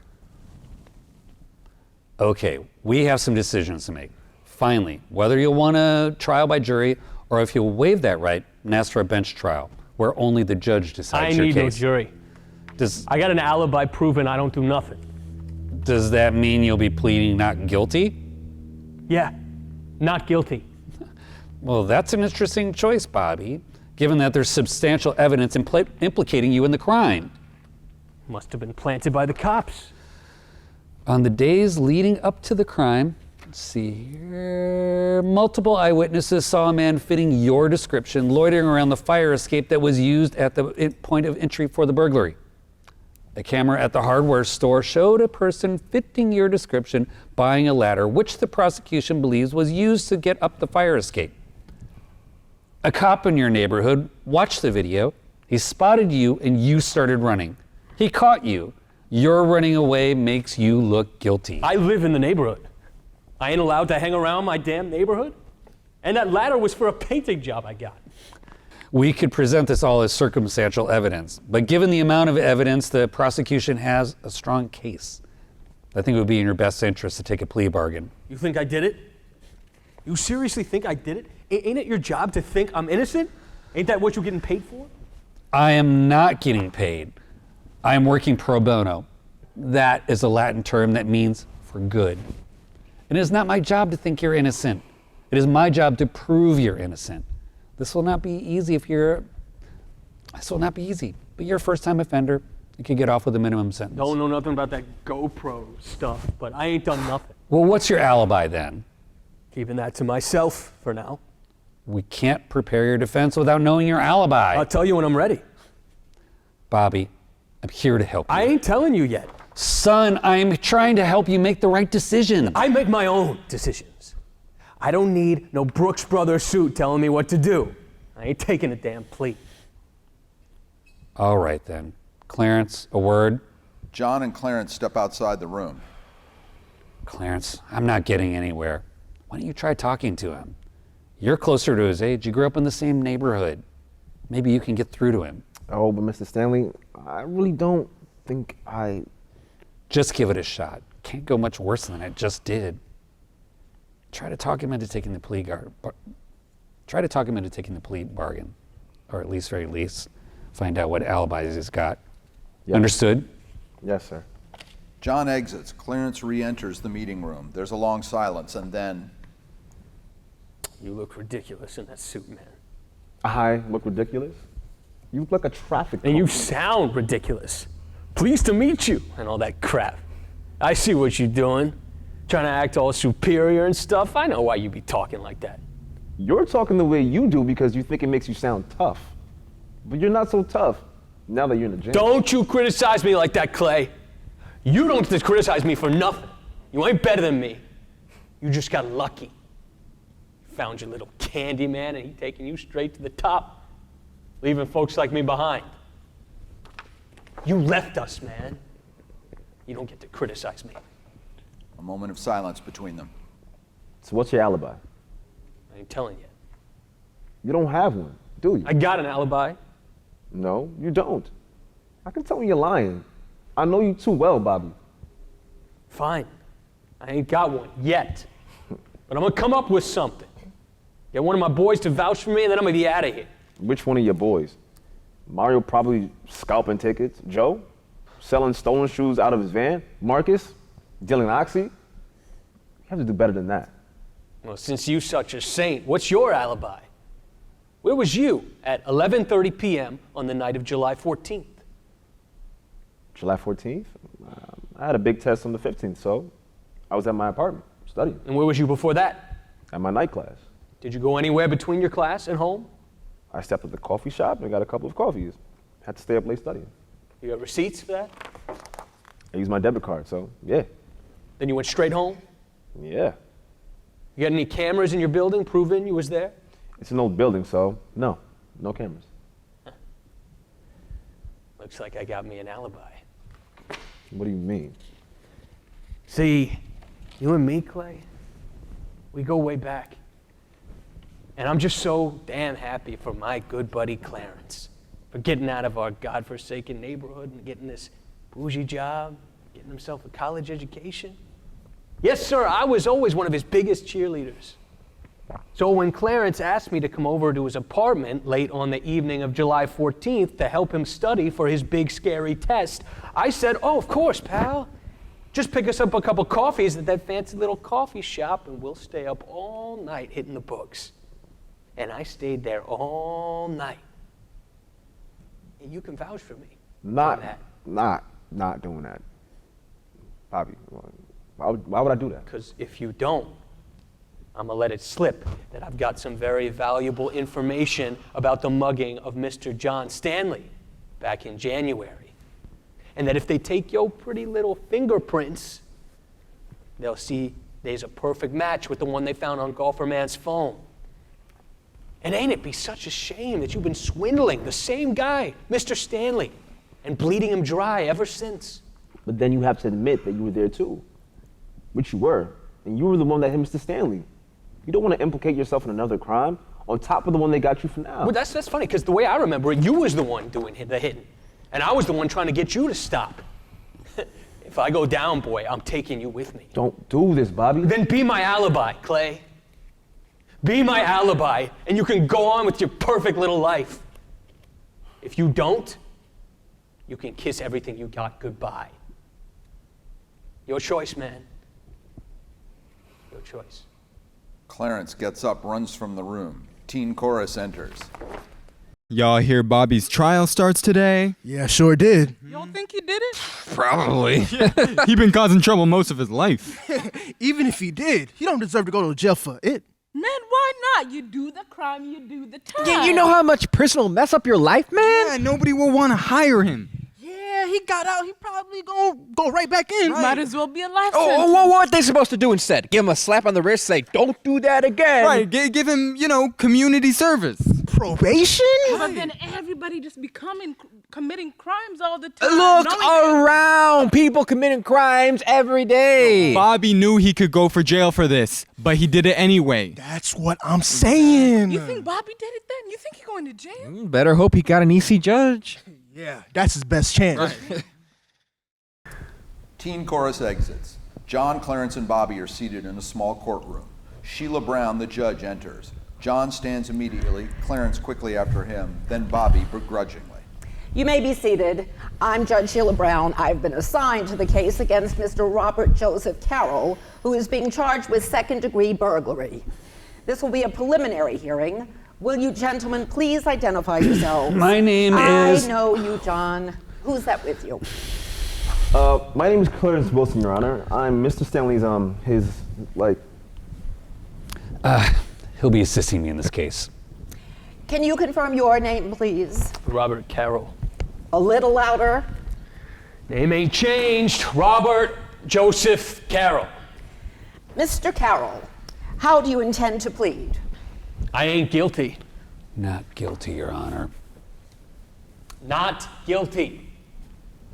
Okay, we have some decisions to make. Finally, whether you'll want a trial by jury or if you'll waive that right and ask for a bench trial where only the judge decides your case.
I need no jury. I got an alibi proving I don't do nothing.
Does that mean you'll be pleading not guilty?
Yeah, not guilty.
Well, that's an interesting choice, Bobby, given that there's substantial evidence implicating you in the crime.
Must have been planted by the cops.
On the days leading up to the crime, let's see here, multiple eyewitnesses saw a man fitting your description loitering around the fire escape that was used at the point of entry for the burglary. A camera at the hardware store showed a person fitting your description buying a ladder, which the prosecution believes was used to get up the fire escape. A cop in your neighborhood watched the video. He spotted you and you started running. He caught you. Your running away makes you look guilty.
I live in the neighborhood. I ain't allowed to hang around my damn neighborhood. And that ladder was for a painting job I got.
We could present this all as circumstantial evidence, but given the amount of evidence, the prosecution has a strong case. I think it would be in your best interest to take a plea bargain.
You think I did it? You seriously think I did it? Ain't it your job to think I'm innocent? Ain't that what you're getting paid for?
I am not getting paid. I am working pro bono. That is a Latin term that means for good. And it is not my job to think you're innocent. It is my job to prove you're innocent. This will not be easy but you're a first-time offender. You could get off with a minimum sentence.
Don't know nothing about that GoPro stuff, but I ain't done nothing.
Well, what's your alibi then?
Keeping that to myself for now.
We can't prepare your defense without knowing your alibi.
I'll tell you when I'm ready.
Bobby, I'm here to help you.
I ain't telling you yet.
Son, I'm trying to help you make the right decision.
I make my own decisions. I don't need no Brooks Brothers suit telling me what to do. I ain't taking a damn plea.
All right then. Clarence, a word?
John and Clarence step outside the room.
Clarence, I'm not getting anywhere. Why don't you try talking to him? You're closer to his age. You grew up in the same neighborhood. Maybe you can get through to him.
Oh, but Mr. Stanley, I really don't think I...
Just give it a shot. Can't go much worse than it just did. Try to talk him into taking the plea bargain, or at least, very least, find out what alibis he's got. Yep. Understood?
Yes, sir.
John exits. Clarence re-enters the meeting room. There's a long silence, and then...
You look ridiculous in that suit, man.
I look ridiculous? You look like a traffic cop.
And you sound ridiculous. Pleased to meet you, and all that crap. I see what you're doing. Trying to act all superior and stuff. I know why you be talking like that.
You're talking the way you do because you think it makes you sound tough. But you're not so tough now that you're in the gym.
Don't you criticize me like that, Clay. You don't get to criticize me for nothing. You ain't better than me. You just got lucky. Found your little candy man and he taking you straight to the top, leaving folks like me behind. You left us, man. You don't get to criticize me.
A moment of silence between them.
So what's your alibi?
I ain't telling you.
You don't have one, do you?
I got an alibi.
No, you don't. I can tell when you're lying. I know you too well, Bobby.
Fine. I ain't got one yet. But I'm gonna come up with something. Get one of my boys to vouch for me and then I'm gonna be out of here.
Which one of your boys? Mario probably scalping tickets. Joe? Selling stolen shoes out of his van? Marcus? Dealing oxy? You have to do better than that.
Well, since you're such a saint, what's your alibi? Where was you at 11:30 p.m. on the night of July 14th?
July 14th? I had a big test on the 15th, so I was at my apartment studying.
And where was you before that?
At my night class.
Did you go anywhere between your class and home?
I stepped at the coffee shop and got a couple of coffees. Had to stay up late studying.
You got receipts for that?
I used my debit card, so yeah.
Then you went straight home?
Yeah.
You got any cameras in your building proving you was there?
It's an old building, so no cameras.
Huh. Looks like I got me an alibi.
What do you mean?
See, you and me, Clay, we go way back. And I'm just so damn happy for my good buddy Clarence, for getting out of our godforsaken neighborhood and getting this bougie job, getting himself a college education. Yes, sir, I was always one of his biggest cheerleaders. So when Clarence asked me to come over to his apartment late on the evening of July 14th to help him study for his big scary test, I said, oh, of course, pal. Just pick us up a couple coffees at that fancy little coffee shop and we'll stay up all night hitting the books. And I stayed there all night. And you can vouch for me.
Not doing that. Bobby, why would I do that?
Because if you don't, I'm gonna let it slip that I've got some very valuable information about the mugging of Mr. John Stanley back in January. And that if they take your pretty little fingerprints, they'll see there's a perfect match with the one they found on Golfer Man's phone. And ain't it be such a shame that you've been swindling the same guy, Mr. Stanley, and bleeding him dry ever since?
But then you have to admit that you were there too, which you were, and you were the one that hit Mr. Stanley. You don't want to implicate yourself in another crime on top of the one they got you for now.
Well, that's funny, because the way I remember it, you was the one doing the hitting, and I was the one trying to get you to stop. If I go down, boy, I'm taking you with me.
Don't do this, Bobby.
Then be my alibi, Clay. Be my alibi, and you can go on with your perfect little life. If you don't, you can kiss everything you got goodbye. Your choice, man. Your choice.
Clarence gets up, runs from the room. Teen chorus enters.
Y'all hear Bobby's trial starts today?
Yeah, sure did.
You don't think he did it?
Probably. He been causing trouble most of his life.
Even if he did, he don't deserve to go to jail for it.
Man, why not? You do the crime, you do the time.
Yeah, you know how much prison will mess up your life, man?
Yeah, nobody will want to hire him.
Yeah, he got out. He probably gonna go right back in.
Might as well be a life
Oh,
sentence.
what were they supposed to do instead? Give him a slap on the wrist, say, don't do that again.
Right, give him, community service.
Probation?
But then everybody just committing crimes all the time.
Look
knowing
around. People committing crimes every day.
Bobby knew he could go for jail for this, but he did it anyway.
That's what I'm saying.
You think Bobby did it then? You think he's going to jail?
Better hope he got an easy judge.
Yeah, that's his best chance.
Teen chorus exits. John, Clarence, and Bobby are seated in a small courtroom. Sheila Brown, the judge, enters. John stands immediately, Clarence quickly after him, then Bobby begrudgingly.
You may be seated. I'm Judge Sheila Brown. I've been assigned to the case against Mr. Robert Joseph Carroll, who is being charged with second-degree burglary. This will be a preliminary hearing. Will you gentlemen please identify yourselves?
My name is...
I know you, John. Who's that with you?
My name is Clarence Wilson, Your Honor. I'm Mr. Stanley's,
He'll be assisting me in this case.
Can you confirm your name, please?
Robert Carroll.
A little louder.
Name ain't changed. Robert Joseph Carroll.
Mr. Carroll, how do you intend to plead?
I ain't guilty.
Not guilty, Your Honor.
Not guilty,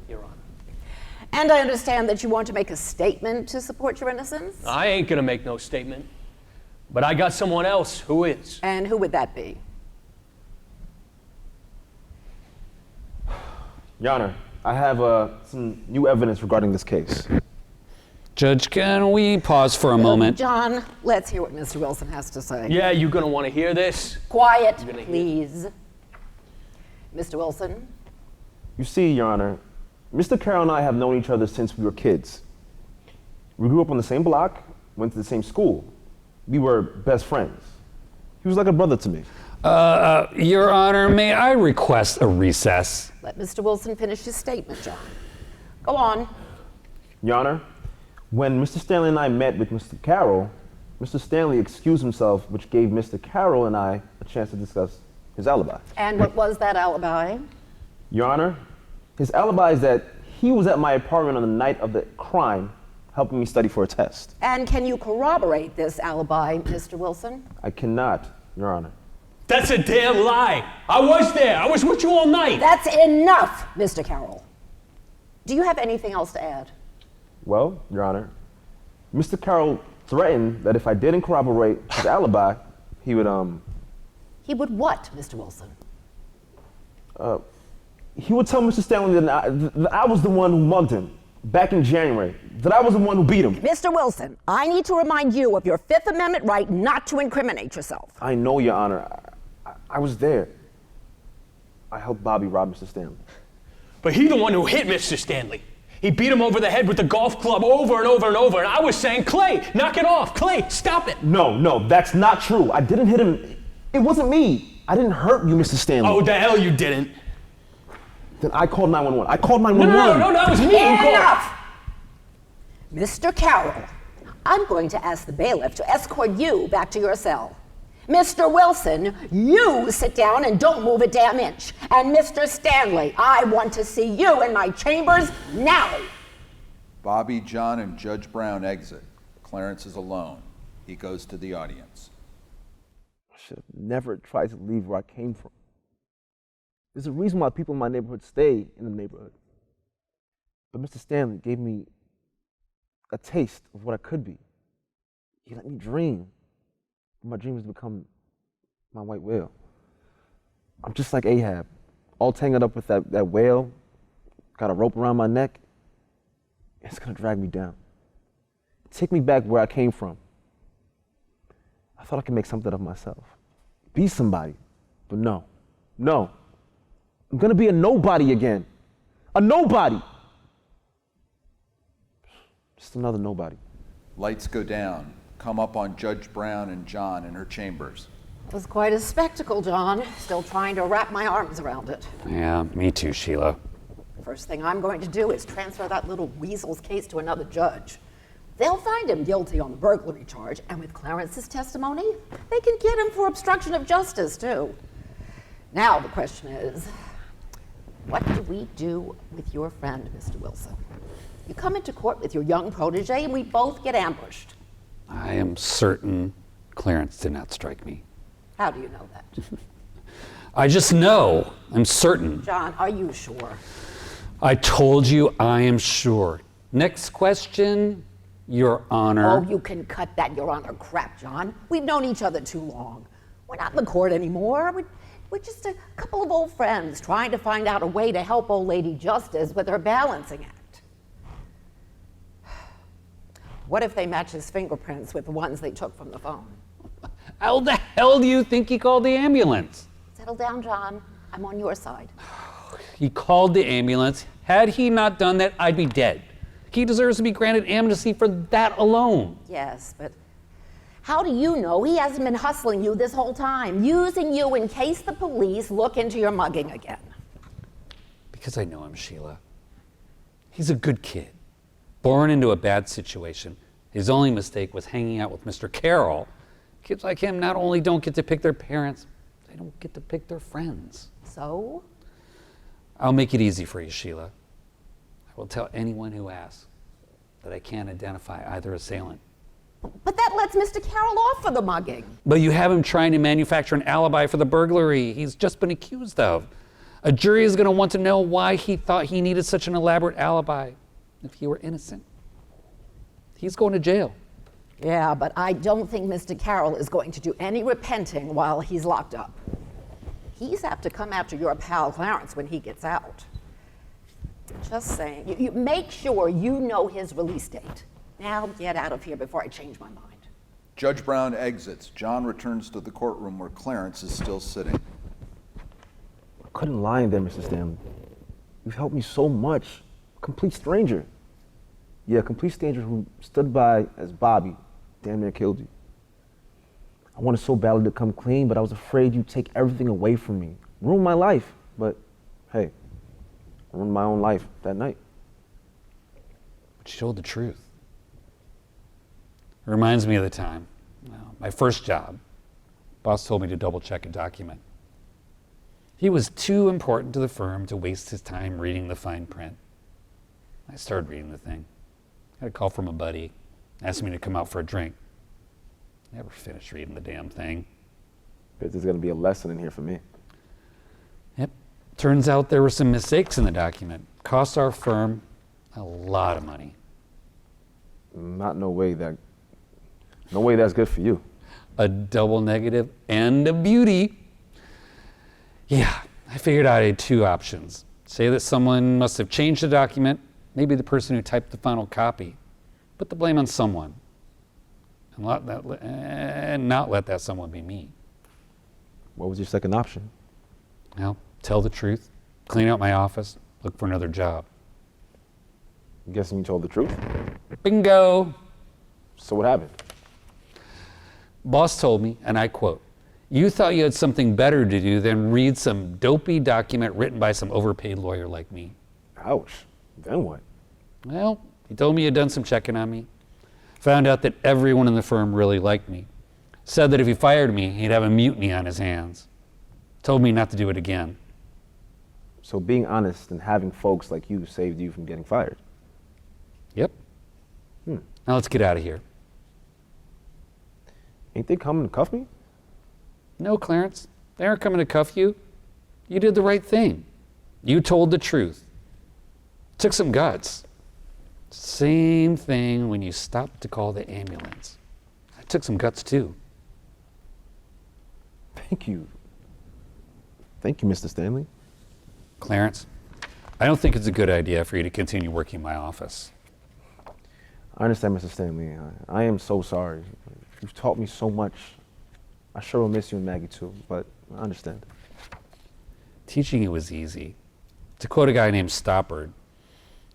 Your Honor.
And I understand that you want to make a statement to support your innocence?
I ain't gonna make no statement. But I got someone else who is.
And who would that be?
Your Honor, I have some new evidence regarding this case.
Judge, can we pause for a moment?
John, let's hear what Mr. Wilson has to say.
Yeah, you gonna want to hear this?
Quiet,
You're gonna hear
please. Mr. Wilson?
You see, Your Honor, Mr. Carroll and I have known each other since we were kids. We grew up on the same block, went to the same school. We were best friends. He was like a brother to me.
Your Honor, may I request a recess?
Let Mr. Wilson finish his statement, John. Go on.
Your Honor, when Mr. Stanley and I met with Mr. Carroll, Mr. Stanley excused himself, which gave Mr. Carroll and I a chance to discuss his alibi.
And what was that alibi?
Your Honor, his alibi is that he was at my apartment on the night of the crime, helping me study for a test.
And can you corroborate this alibi, Mr. Wilson?
I cannot, Your Honor.
That's a damn lie. I was there. I was with you all night.
That's enough, Mr. Carroll. Do you have anything else to add?
Well, Your Honor, Mr. Carroll threatened that if I didn't corroborate his alibi, he would,
He would what, Mr. Wilson?
He would tell Mr. Stanley that I was the one who mugged him. back in January that I was the one who beat him.
Mr. Wilson, I need to remind you of your Fifth Amendment right not to incriminate yourself.
I know, Your Honor. I was there. I helped Bobby rob Mr. Stanley.
But he's the one who hit Mr. Stanley. He beat him over the head with the golf club over and over and over, and I was saying, Clay, knock it off. Clay, stop it.
No, that's not true. I didn't hit him. It wasn't me. I didn't hurt you, Mr. Stanley.
Oh, the hell you didn't.
Then I called 911. I called 911.
No, that was me.
Enough! Mr. Carroll, I'm going to ask the bailiff to escort you back to your cell. Mr. Wilson, you sit down and don't move a damn inch. And Mr. Stanley, I want to see you in my chambers now.
Bobby, John, and Judge Brown exit. Clarence is alone. He goes to the audience.
I should have never tried to leave where I came from. There's a reason why people in my neighborhood stay in the neighborhood. But Mr. Stanley gave me a taste of what I could be. He let me dream. My dream was to become my white whale. I'm just like Ahab, all tangled up with that whale, got a rope around my neck. It's gonna drag me down. Take me back where I came from. I thought I could make something of myself, be somebody, but no. I'm gonna be a nobody again. A nobody. Just another nobody.
Lights go down. Come up on Judge Brown and John in her chambers.
It was quite a spectacle, John. Still trying to wrap my arms around it.
Yeah, me too, Sheila.
First thing I'm going to do is transfer that little weasel's case to another judge. They'll find him guilty on the burglary charge, and with Clarence's testimony, they can get him for obstruction of justice, too. Now the question is, what do we do with your friend, Mr. Wilson? You come into court with your young protege, and we both get ambushed.
I am certain Clarence did not strike me.
How do you know that?
I just know. I'm certain.
John, are you sure?
I told you I am sure. Next question, Your Honor.
Oh, you can cut that Your Honor crap, John. We've known each other too long. We're not in the court anymore. We're just a couple of old friends trying to find out a way to help old Lady Justice with her balancing act. What if they match his fingerprints with the ones they took from the phone?
How the hell do you think he called the ambulance?
Settle down, John. I'm on your side.
He called the ambulance. Had he not done that, I'd be dead. He deserves to be granted amnesty for that alone.
Yes, but how do you know he hasn't been hustling you this whole time, using you in case the police look into your mugging again?
Because I know him, Sheila. He's a good kid, born into a bad situation. His only mistake was hanging out with Mr. Carroll. Kids like him not only don't get to pick their parents, they don't get to pick their friends.
So?
I'll make it easy for you, Sheila. I will tell anyone who asks that I can't identify either assailant.
But that lets Mr. Carroll off for the mugging.
But you have him trying to manufacture an alibi for the burglary he's just been accused of. A jury is going to want to know why he thought he needed such an elaborate alibi if he were innocent. He's going to jail.
Yeah, but I don't think Mr. Carroll is going to do any repenting while he's locked up. He's apt to come after your pal Clarence when he gets out. Just saying. You make sure you know his release date. Now get out of here before I change my mind.
Judge Brown exits. John returns to the courtroom where Clarence is still sitting.
I couldn't lie in there, Mr. Stanley. You've helped me so much. Complete stranger. Yeah, a complete stranger who stood by as Bobby damn near killed you. I wanted so badly to come clean, but I was afraid you'd take everything away from me. Ruin my life, but hey, I ruined my own life that night.
But you told the truth. It reminds me of the time. My first job, boss told me to double check a document. He was too important to the firm to waste his time reading the fine print. I started reading the thing. I had a call from a buddy, asked me to come out for a drink. Never finished reading the damn thing.
Bet there's gonna be a lesson in here for me.
Yep. Turns out there were some mistakes in the document. Cost our firm a lot of money.
No way that's good for you.
A double negative and a beauty. Yeah, I figured out I had two options. Say that someone must have changed the document maybe the person who typed the final copy. Put the blame on someone. And not let that someone be me.
What was your second option?
Well, tell the truth, clean out my office, look for another job.
I'm guessing you told the truth?
Bingo!
So what happened?
Boss told me, and I quote, "You thought you had something better to do than read some dopey document written by some overpaid lawyer like me."
Ouch. Then what?
Well, he told me he'd done some checking on me. Found out that everyone in the firm really liked me. Said that if he fired me, he'd have a mutiny on his hands. Told me not to do it again.
So being honest and having folks like you saved you from getting fired?
Yep. Now let's get out of here.
Ain't they coming to cuff me?
No, Clarence. They aren't coming to cuff you. You did the right thing. You told the truth. Took some guts. Same thing when you stopped to call the ambulance. I took some guts too.
Thank you. Thank you, Mr. Stanley.
Clarence, I don't think it's a good idea for you to continue working in my office.
I understand, Mr. Stanley. I am so sorry. You've taught me so much. I sure will miss you and Maggie too, but I understand.
Teaching you was easy. To quote a guy named Stoppard,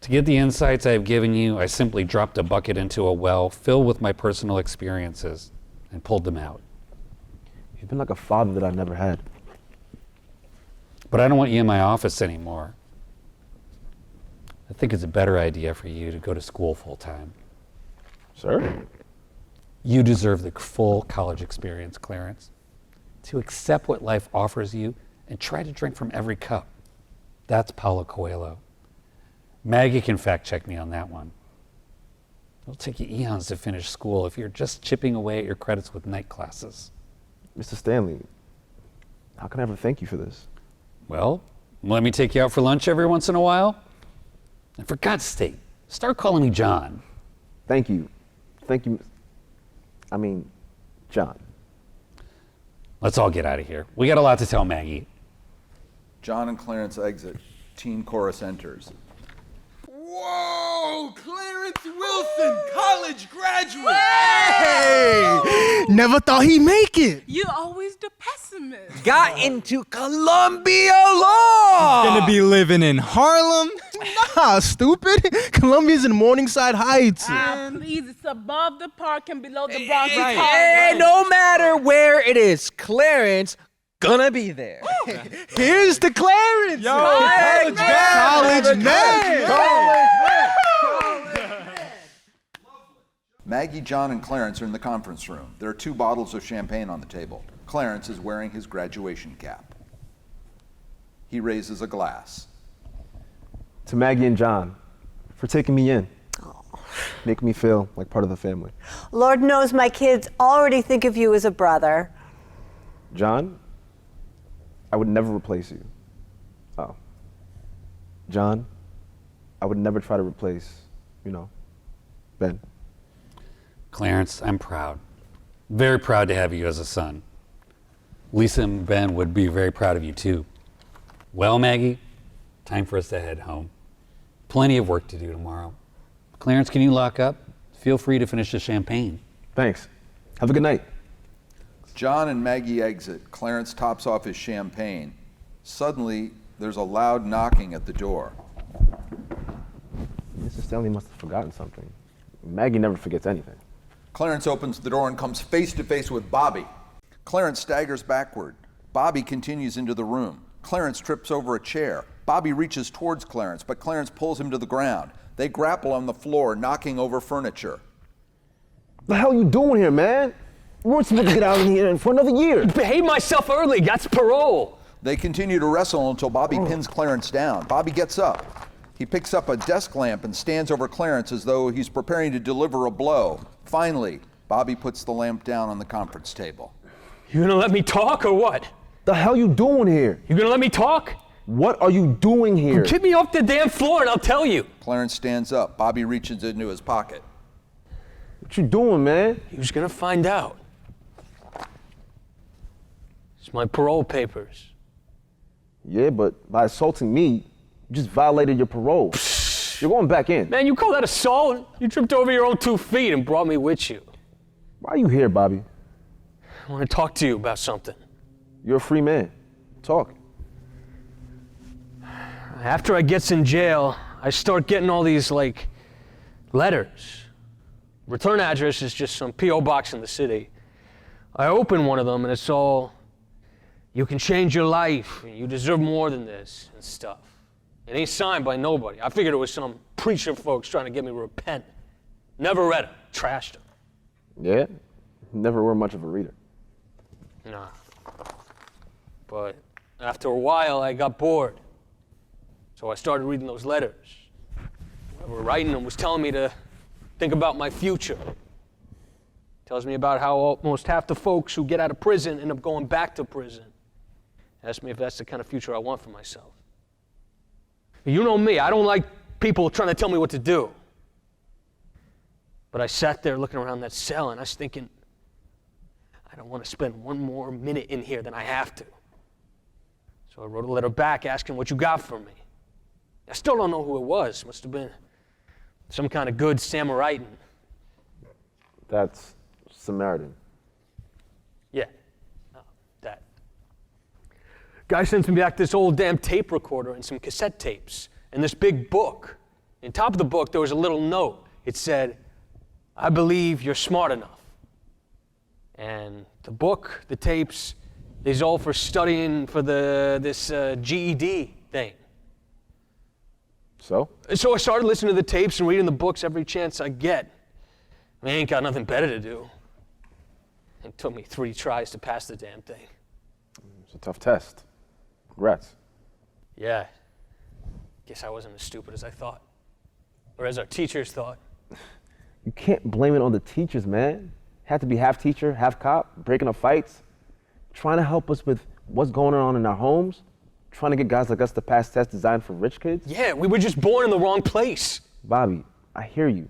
to get the insights I have given you, I simply dropped a bucket into a well filled with my personal experiences and pulled them out.
You've been like a father that I never had.
But I don't want you in my office anymore. I think it's a better idea for you to go to school full time.
Sir?
You deserve the full college experience, Clarence. To accept what life offers you and try to drink from every cup. That's Paulo Coelho. Maggie can fact check me on that one. It'll take you eons to finish school if you're just chipping away at your credits with night classes.
Mr. Stanley, how can I ever thank you for this?
Well, let me take you out for lunch every once in a while. And for God's sake, start calling me John.
Thank you. Thank you. I mean, John.
Let's all get out of here. We got a lot to tell Maggie.
John and Clarence exit. Teen chorus enters.
Whoa! Clarence Wilson, college graduate!
Hey! Never thought he'd make it.
You always the pessimist.
Got into Columbia Law!
Gonna be living in Harlem?
Nah, stupid. Columbia's in Morningside Heights.
Please, it's above the park and below the Bronx.
Hey, no matter where it is, Clarence gonna be there.
Here's to Clarence.
Yo,
college man.
Maggie, John, and Clarence are in the conference room. There are 2 bottles of champagne on the table. Clarence is wearing his graduation cap. He raises a glass.
To Maggie and John, for taking me in. Make me feel like part of the family.
Lord knows my kids already think of you as a brother.
John, I would never replace you. Oh. John, I would never try to replace, Ben.
Clarence, I'm proud. Very proud to have you as a son. Lisa and Ben would be very proud of you too. Well, Maggie, time for us to head home. Plenty of work to do tomorrow. Clarence, can you lock up? Feel free to finish the champagne.
Thanks. Have a good night.
John and Maggie exit. Clarence tops off his champagne. Suddenly, there's a loud knocking at the door.
Mr. Stanley must have forgotten something. Maggie never forgets anything.
Clarence opens the door and comes face to face with Bobby. Clarence staggers backward. Bobby continues into the room. Clarence trips over a chair. Bobby reaches towards Clarence, but Clarence pulls him to the ground. They grapple on the floor, knocking over furniture.
The hell you doing here, man? We weren't supposed to get out of here for another year.
Behave myself early. That's parole.
They continue to wrestle until Bobby pins Clarence down. Bobby gets up. He picks up a desk lamp and stands over Clarence as though he's preparing to deliver a blow. Finally, Bobby puts the lamp down on the conference table.
You gonna let me talk or what?
The hell you doing here?
You gonna let me talk?
What are you doing here?
Get me off the damn floor and I'll tell you.
Clarence stands up. Bobby reaches into his pocket.
What you doing, man?
He was gonna find out. It's my parole papers.
Yeah, but by assaulting me, you just violated your parole. You're going back in.
Man, you call that assault? You tripped over your own 2 feet and brought me with you.
Why are you here, Bobby?
I want to talk to you about something.
You're a free man. Talk.
After I gets in jail, I start getting all these, letters. Return address is just some P.O. box in the city. I open one of them and it's all, you can change your life, and you deserve more than this, and stuff. It ain't signed by nobody. I figured it was some preacher folks trying to get me to repent. Never read them. Trashed them.
Yeah? Never were much of a reader.
Nah. But after a while, I got bored. So I started reading those letters. Whoever writing them was telling me to think about my future. Tells me about how almost half the folks who get out of prison end up going back to prison. Asks me if that's the kind of future I want for myself. You know me, I don't like people trying to tell me what to do. But I sat there looking around that cell and I was thinking, I don't want to spend one more minute in here than I have to. So I wrote a letter back asking what you got for me. I still don't know who it was. Must have been some kind of good Samaritan.
That's Samaritan.
Yeah, that. Guy sends me back this old damn tape recorder and some cassette tapes and this big book. On top of the book, there was a little note. It said, I believe you're smart enough. And the book, the tapes, these all for studying for this GED thing.
So
I started listening to the tapes and reading the books every chance I get. I ain't got nothing better to do. It took me 3 tries to pass the damn thing.
It's a tough test. Congrats.
Yeah. Guess I wasn't as stupid as I thought. Or as our teachers thought.
You can't blame it on the teachers, man. Had to be half teacher, half cop, breaking up fights, trying to help us with what's going on in our homes, trying to get guys like us to pass tests designed for rich kids.
Yeah, we were just born in the wrong place.
Bobby, I hear you.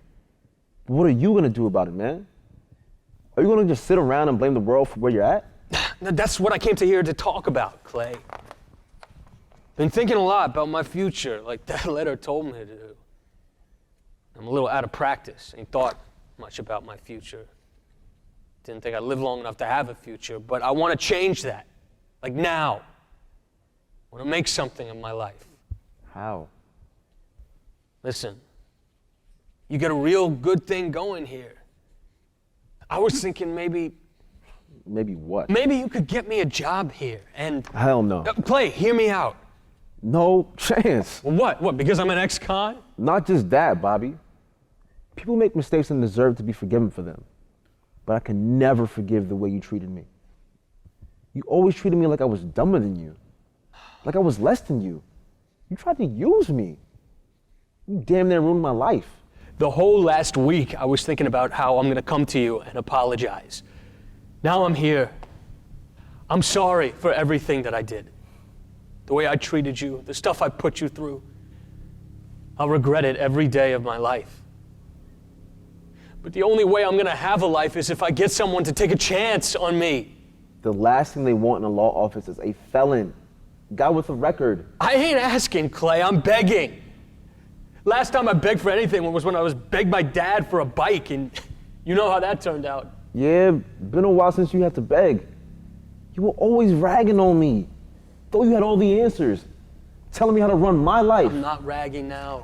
But what are you gonna do about it, man? Are you gonna just sit around and blame the world for where you're at?
That's what I came to here to talk about, Clay. Been thinking a lot about my future, like that letter told me to do. I'm a little out of practice. Ain't thought much about my future. Didn't think I'd live long enough to have a future, but I want to change that. Like now. I want to make something of my life.
How?
Listen, you got a real good thing going here. I was thinking maybe...
Maybe what?
Maybe you could get me a job here and...
Hell no.
Clay, hear me out.
No chance.
Well, what? What, because I'm an ex-con?
Not just that, Bobby. People make mistakes and deserve to be forgiven for them. But I can never forgive the way you treated me. You always treated me like I was dumber than you. Like I was less than you. You tried to use me. You damn near ruined my life.
The whole last week, I was thinking about how I'm going to come to you and apologize. Now I'm here. I'm sorry for everything that I did. The way I treated you, the stuff I put you through. I'll regret it every day of my life. But the only way I'm going to have a life is if I get someone to take a chance on me.
The last thing they want in a law office is a felon. Guy with a record.
I ain't asking, Clay. I'm begging. Last time I begged for anything was when I was begged my dad for a bike, and you know how that turned out.
Yeah, been a while since you had to beg. You were always ragging on me. Thought you had all the answers. Telling me how to run my life.
I'm not ragging now.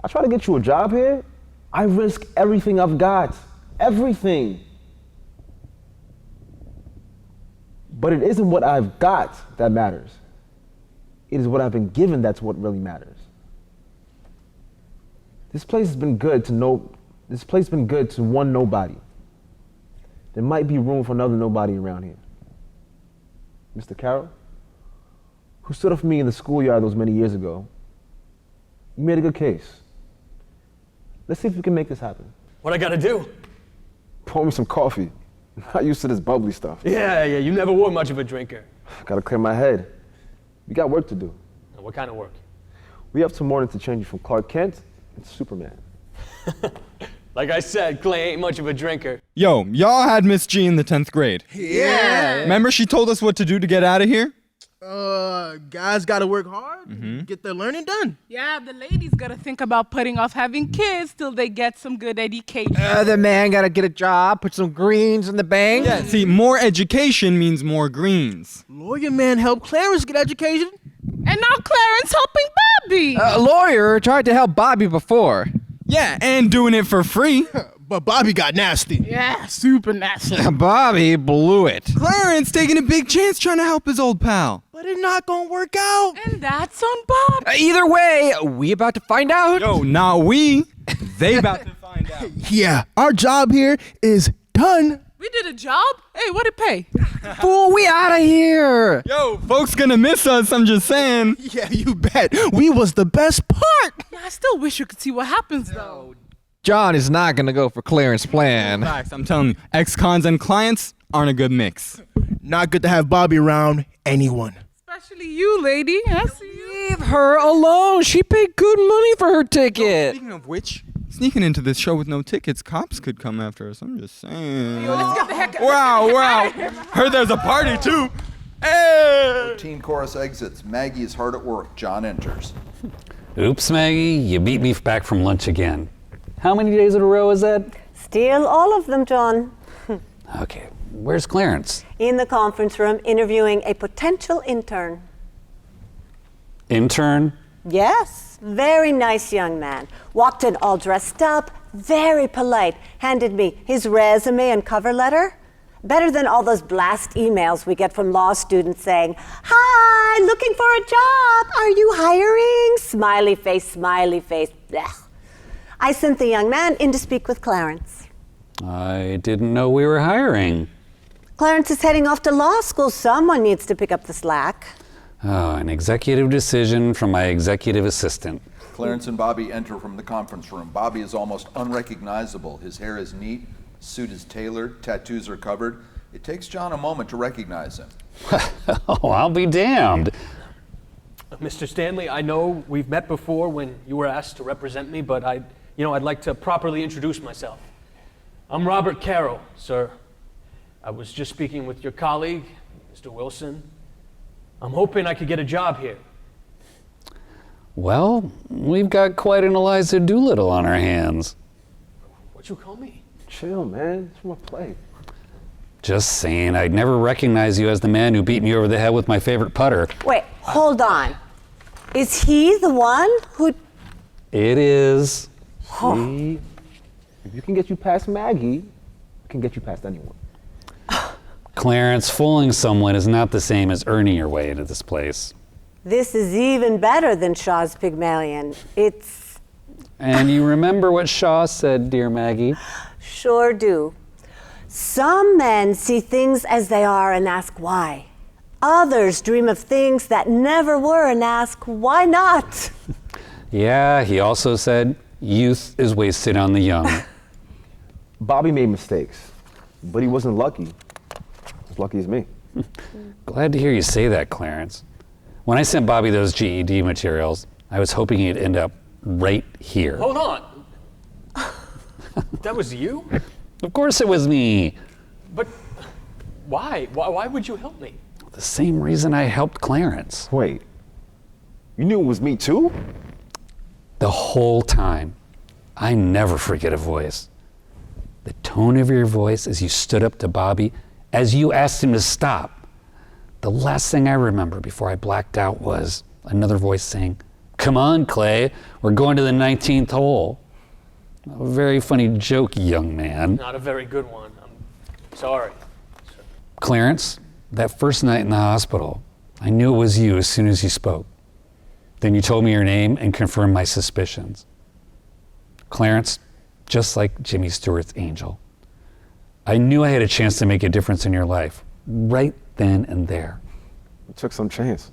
I try to get you a job here. I risk everything I've got. Everything. But it isn't what I've got that matters. It is what I've been given that's what really matters. This place has been good to one nobody. There might be room for another nobody around here. Mr. Carroll, who stood up for me in the schoolyard those many years ago, you made a good case. Let's see if we can make this happen.
What I gotta do?
Pour me some coffee. I'm not used to this bubbly stuff.
Yeah, you never were much of a drinker.
Gotta clear my head. We got work to do.
What kind of work?
We have till morning to change you from Clark Kent to Superman.
Like I said, Clay ain't much of a drinker.
Yo, y'all had Miss G in the 10th grade.
Yeah.
Remember she told us what to do to get out of here?
Guys gotta work hard, get their learning done.
Yeah, the ladies gotta think about putting off having kids till they get some good education.
The man gotta get a job, put some greens in the bank.
Yeah, see, more education means more greens.
Lawyer man helped Clarence get education.
And now Clarence helping Bobby.
A lawyer tried to help Bobby before.
Yeah, and doing it for free.
But Bobby got nasty.
Yeah, super nasty.
Bobby blew it.
Clarence taking a big chance trying to help his old pal.
But it's not gonna work out.
And that's on Bob.
Either way, we about to find out.
Yo, not we. They about to find out.
Yeah, our job here is done.
We did a job? Hey, what'd it pay?
Fool, we out of here.
Yo, folks gonna miss us, I'm just saying.
Yeah, you bet. We was the best part.
Yeah, I still wish you could see what happens, though.
John is not gonna go for Clarence's plan.
Facts, I'm telling you, ex-cons and clients aren't a good mix.
Not good to have Bobby around anyone.
Especially you, lady. I see you.
Leave her alone. She paid good money for her ticket.
Speaking of which, sneaking into this show with no tickets, cops could come after us. I'm just saying.
Yo, let's get the heck out.
Wow. Heard there's a party too. Hey!
Teen chorus exits. Maggie is hard at work. John enters.
Oops, Maggie, you beat me back from lunch again. How many days in a row is that?
Steal all of them, John.
Okay, where's Clarence?
In the conference room, interviewing a potential intern.
Intern?
Yes, very nice young man. Walked in all dressed up, very polite. Handed me his resume and cover letter. Better than all those blast emails we get from law students saying, "Hi, looking for a job. Are you hiring?" Smiley face, smiley face. Blech. I sent the young man in to speak with Clarence.
I didn't know we were hiring.
Clarence is heading off to law school. Someone needs to pick up the slack.
Oh, an executive decision from my executive assistant.
Clarence and Bobby enter from the conference room. Bobby is almost unrecognizable. His hair is neat, suit is tailored, tattoos are covered. It takes John a moment to recognize him.
Oh, I'll be damned.
Mr. Stanley, I know we've met before when you were asked to represent me, but I'd like to properly introduce myself. I'm Robert Carroll, sir. I was just speaking with your colleague, Mr. Wilson. I'm hoping I could get a job here.
Well, we've got quite an Eliza Doolittle on our hands.
What'd you call me?
Chill, man. It's my play.
Just saying, I'd never recognize you as the man who beat me over the head with my favorite putter.
Wait, hold on. Is he the one who...
It is.
See? If you can get you past Maggie, I can get you past anyone.
Clarence, fooling someone is not the same as earning your way into this place.
This is even better than Shaw's Pygmalion. It's...
And you remember what Shaw said, dear Maggie?
Sure do. Some men see things as they are and ask why. Others dream of things that never were and ask why not.
Yeah, he also said, youth is wasted on the young.
Bobby made mistakes, but he wasn't lucky. As lucky as me.
Glad to hear you say that, Clarence. When I sent Bobby those GED materials, I was hoping he'd end up right here.
Hold on. That was you?
Of course it was me.
But why? Why would you help me?
The same reason I helped Clarence.
Wait, you knew it was me too?
The whole time. I never forget a voice. The tone of your voice as you stood up to Bobby, as you asked him to stop. The last thing I remember before I blacked out was another voice saying, "Come on, Clay, we're going to the 19th hole." A very funny joke, young man.
Not a very good one. I'm sorry.
Clarence, that first night in the hospital, I knew it was you as soon as you spoke. Then you told me your name and confirmed my suspicions. Clarence, just like Jimmy Stewart's angel, I knew I had a chance to make a difference in your life, right then and there.
You took some chance.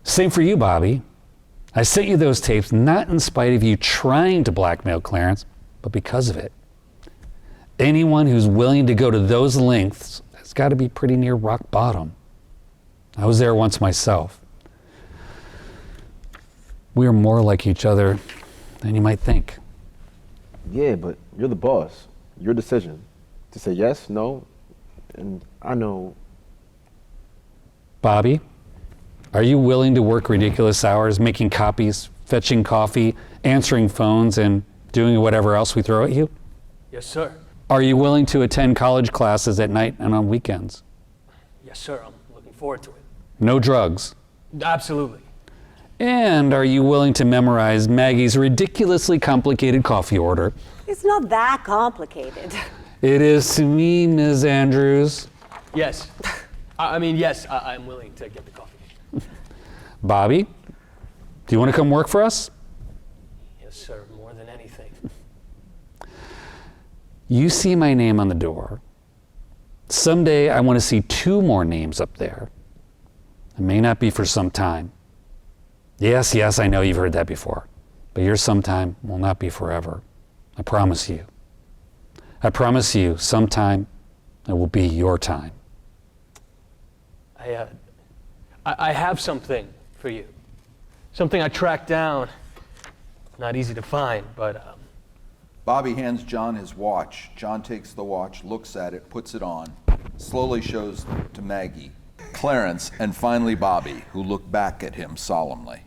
Same for you, Bobby. I sent you those tapes not in spite of you trying to blackmail Clarence, but because of it. Anyone who's willing to go to those lengths has got to be pretty near rock bottom. I was there once myself. We are more like each other than you might think.
Yeah, but you're the boss. Your decision to say yes, no, and I know
Bobby, are you willing to work ridiculous hours, making copies, fetching coffee, answering phones, and doing whatever else we throw at you?
Yes, sir.
Are you willing to attend college classes at night and on weekends?
Yes, sir. I'm looking forward to it.
No drugs?
Absolutely.
And are you willing to memorize Maggie's ridiculously complicated coffee order?
It's not that complicated.
It is to me, Ms. Andrews.
Yes. Yes, I'm willing to get the coffee.
Bobby, do you want to come work for us?
Yes, sir. More than anything.
You see my name on the door. Someday I want to see 2 more names up there. It may not be for some time. Yes, I know you've heard that before. But your sometime will not be forever. I promise you. I promise you, sometime it will be your time.
I have something for you. Something I tracked down. Not easy to find, but
Bobby hands John his watch. John takes the watch, looks at it, puts it on, slowly shows to Maggie, Clarence, and finally Bobby, who look back at him solemnly.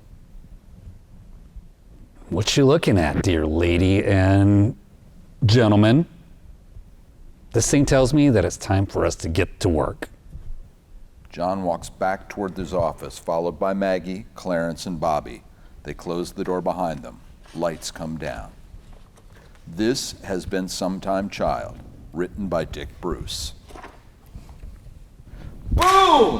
What you looking at, dear lady and gentlemen? This thing tells me that it's time for us to get to work.
John walks back toward his office, followed by Maggie, Clarence, and Bobby. They close the door behind them. Lights come down. This has been Sometime Child, written by Dick Bruce.
Boom!